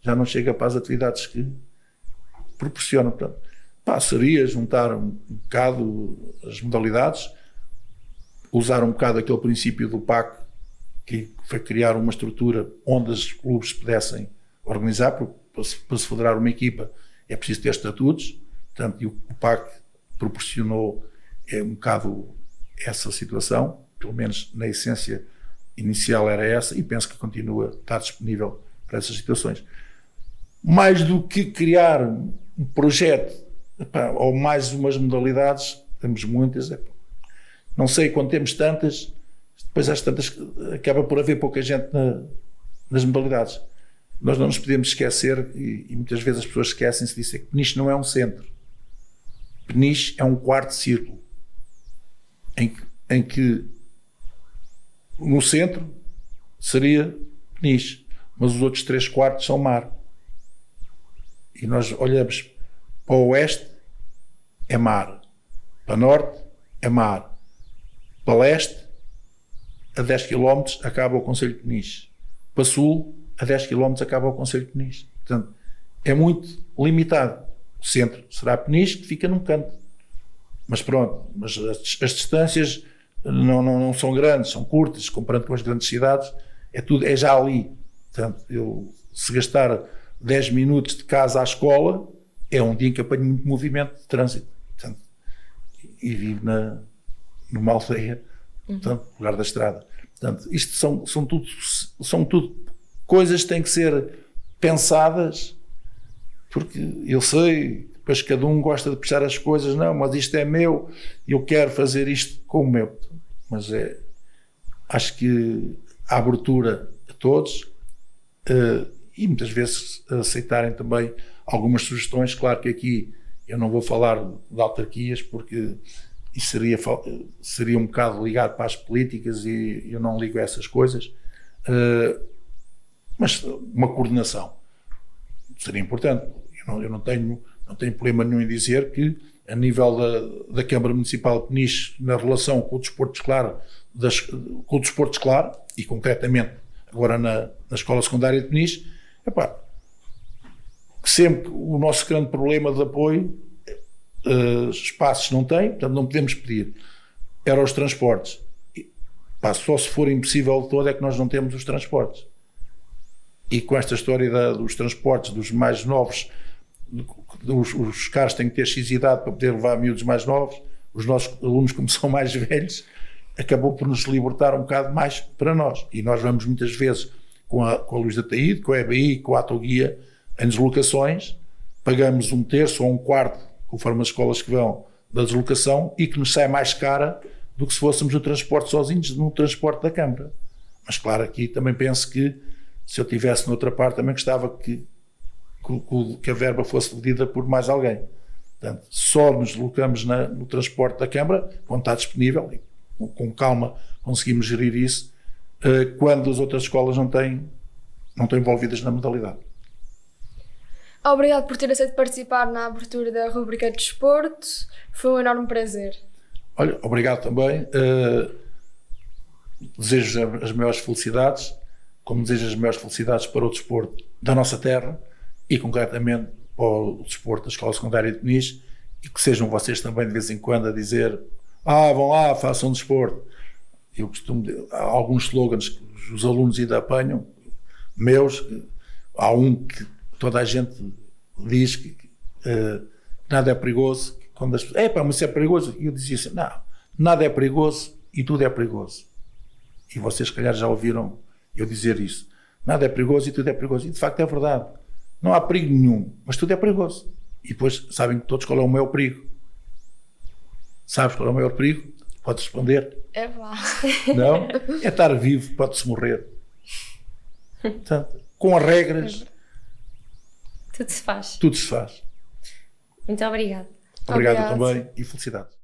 já não chega para as atividades que proporcionam. Portanto, seria juntar um bocado as modalidades, usar um bocado aquele princípio do PAC, que foi criar uma estrutura onde os clubes pudessem organizar, porque para se federar uma equipa é preciso ter estatutos, portanto, e o PAC proporcionou um bocado essa situação, pelo menos na essência inicial era essa, e penso que continua a estar disponível para essas situações. Mais do que criar um projeto, ou mais umas modalidades, temos muitas, não sei quando temos tantas, depois às tantas acaba por haver pouca gente nas modalidades. Nós não nos podemos esquecer, e muitas vezes as pessoas esquecem-se disso, é que Peniche não é um centro. Peniche é um quarto círculo, em que no centro seria Peniche, mas os outros 3/4 são mar. E nós olhamos para o oeste, é mar. Para norte, é mar. Para leste, a 10 km acaba o concelho de Peniche. Para sul, a 10 km acaba o concelho de Peniche. Portanto, é muito limitado. O centro será Peniche, que fica num canto. Mas pronto, mas as distâncias não são grandes, são curtas, comparando com as grandes cidades, é já ali. Portanto, se gastar 10 minutos de casa à escola, é um dia em que apanho muito movimento de trânsito. Portanto, e vivo numa aldeia, portanto, no lugar da estrada. Portanto, isto são tudo coisas que têm que ser pensadas, porque eu sei, depois cada um gosta de puxar as coisas, não, mas isto é meu, eu quero fazer isto com o meu. Mas acho que a abertura a todos, e muitas vezes aceitarem também algumas sugestões. Claro que aqui eu não vou falar de autarquias, porque isso seria um bocado ligado para as políticas e eu não ligo a essas coisas, mas uma coordenação seria importante. Eu não tenho problema nenhum em dizer que, a nível da Câmara Municipal de Peniche, na relação com o desporto escolar, e concretamente agora na Escola Secundária de Peniche, sempre o nosso grande problema de apoio, espaços não tem, portanto não podemos pedir, era os transportes. Só se for impossível de todo é que nós não temos os transportes. E com esta história dos transportes dos mais novos, os carros têm que ter X idade para poder levar miúdos mais novos, os nossos alunos, como são mais velhos, acabou por nos libertar um bocado mais para nós. E nós vamos muitas vezes com a Luz da Taíde, com a EBI, com a Autoguia, em deslocações, pagamos 1/3 ou 1/4, conforme as escolas que vão, da deslocação, e que nos sai mais cara do que se fôssemos no transporte sozinhos, no transporte da Câmara. Mas claro, aqui também penso que, se eu estivesse noutra parte, também gostava que a verba fosse dividida por mais alguém. Portanto, só nos deslocamos no transporte da Câmara, quando está disponível, e com calma conseguimos gerir isso, quando as outras escolas não estão envolvidas na modalidade. Obrigado por ter aceito participar na abertura da rubrica de desporto. Foi um enorme prazer. Olha, obrigado também. Desejo as maiores felicidades, como desejo as maiores felicidades para o desporto da nossa terra e concretamente para o desporto da Escola Secundária de Peniche, e que sejam vocês também de vez em quando a dizer: vão lá, façam desporto. Eu costumo há alguns slogans que os alunos ainda apanham, meus. Há um que toda a gente diz que nada é perigoso. Quando as pessoas, mas isso é perigoso. E eu dizia assim: não, nada é perigoso e tudo é perigoso. E vocês, se calhar, já ouviram eu dizer isso. Nada é perigoso e tudo é perigoso. E de facto é verdade. Não há perigo nenhum, mas tudo é perigoso. E depois sabem todos qual é o maior perigo. Sabes qual é o maior perigo? Podes responder. É lá. Não? É estar vivo, pode-se morrer. Portanto, com as regras, tudo se faz. tudo se faz. Muito obrigada. Obrigado também e felicidades.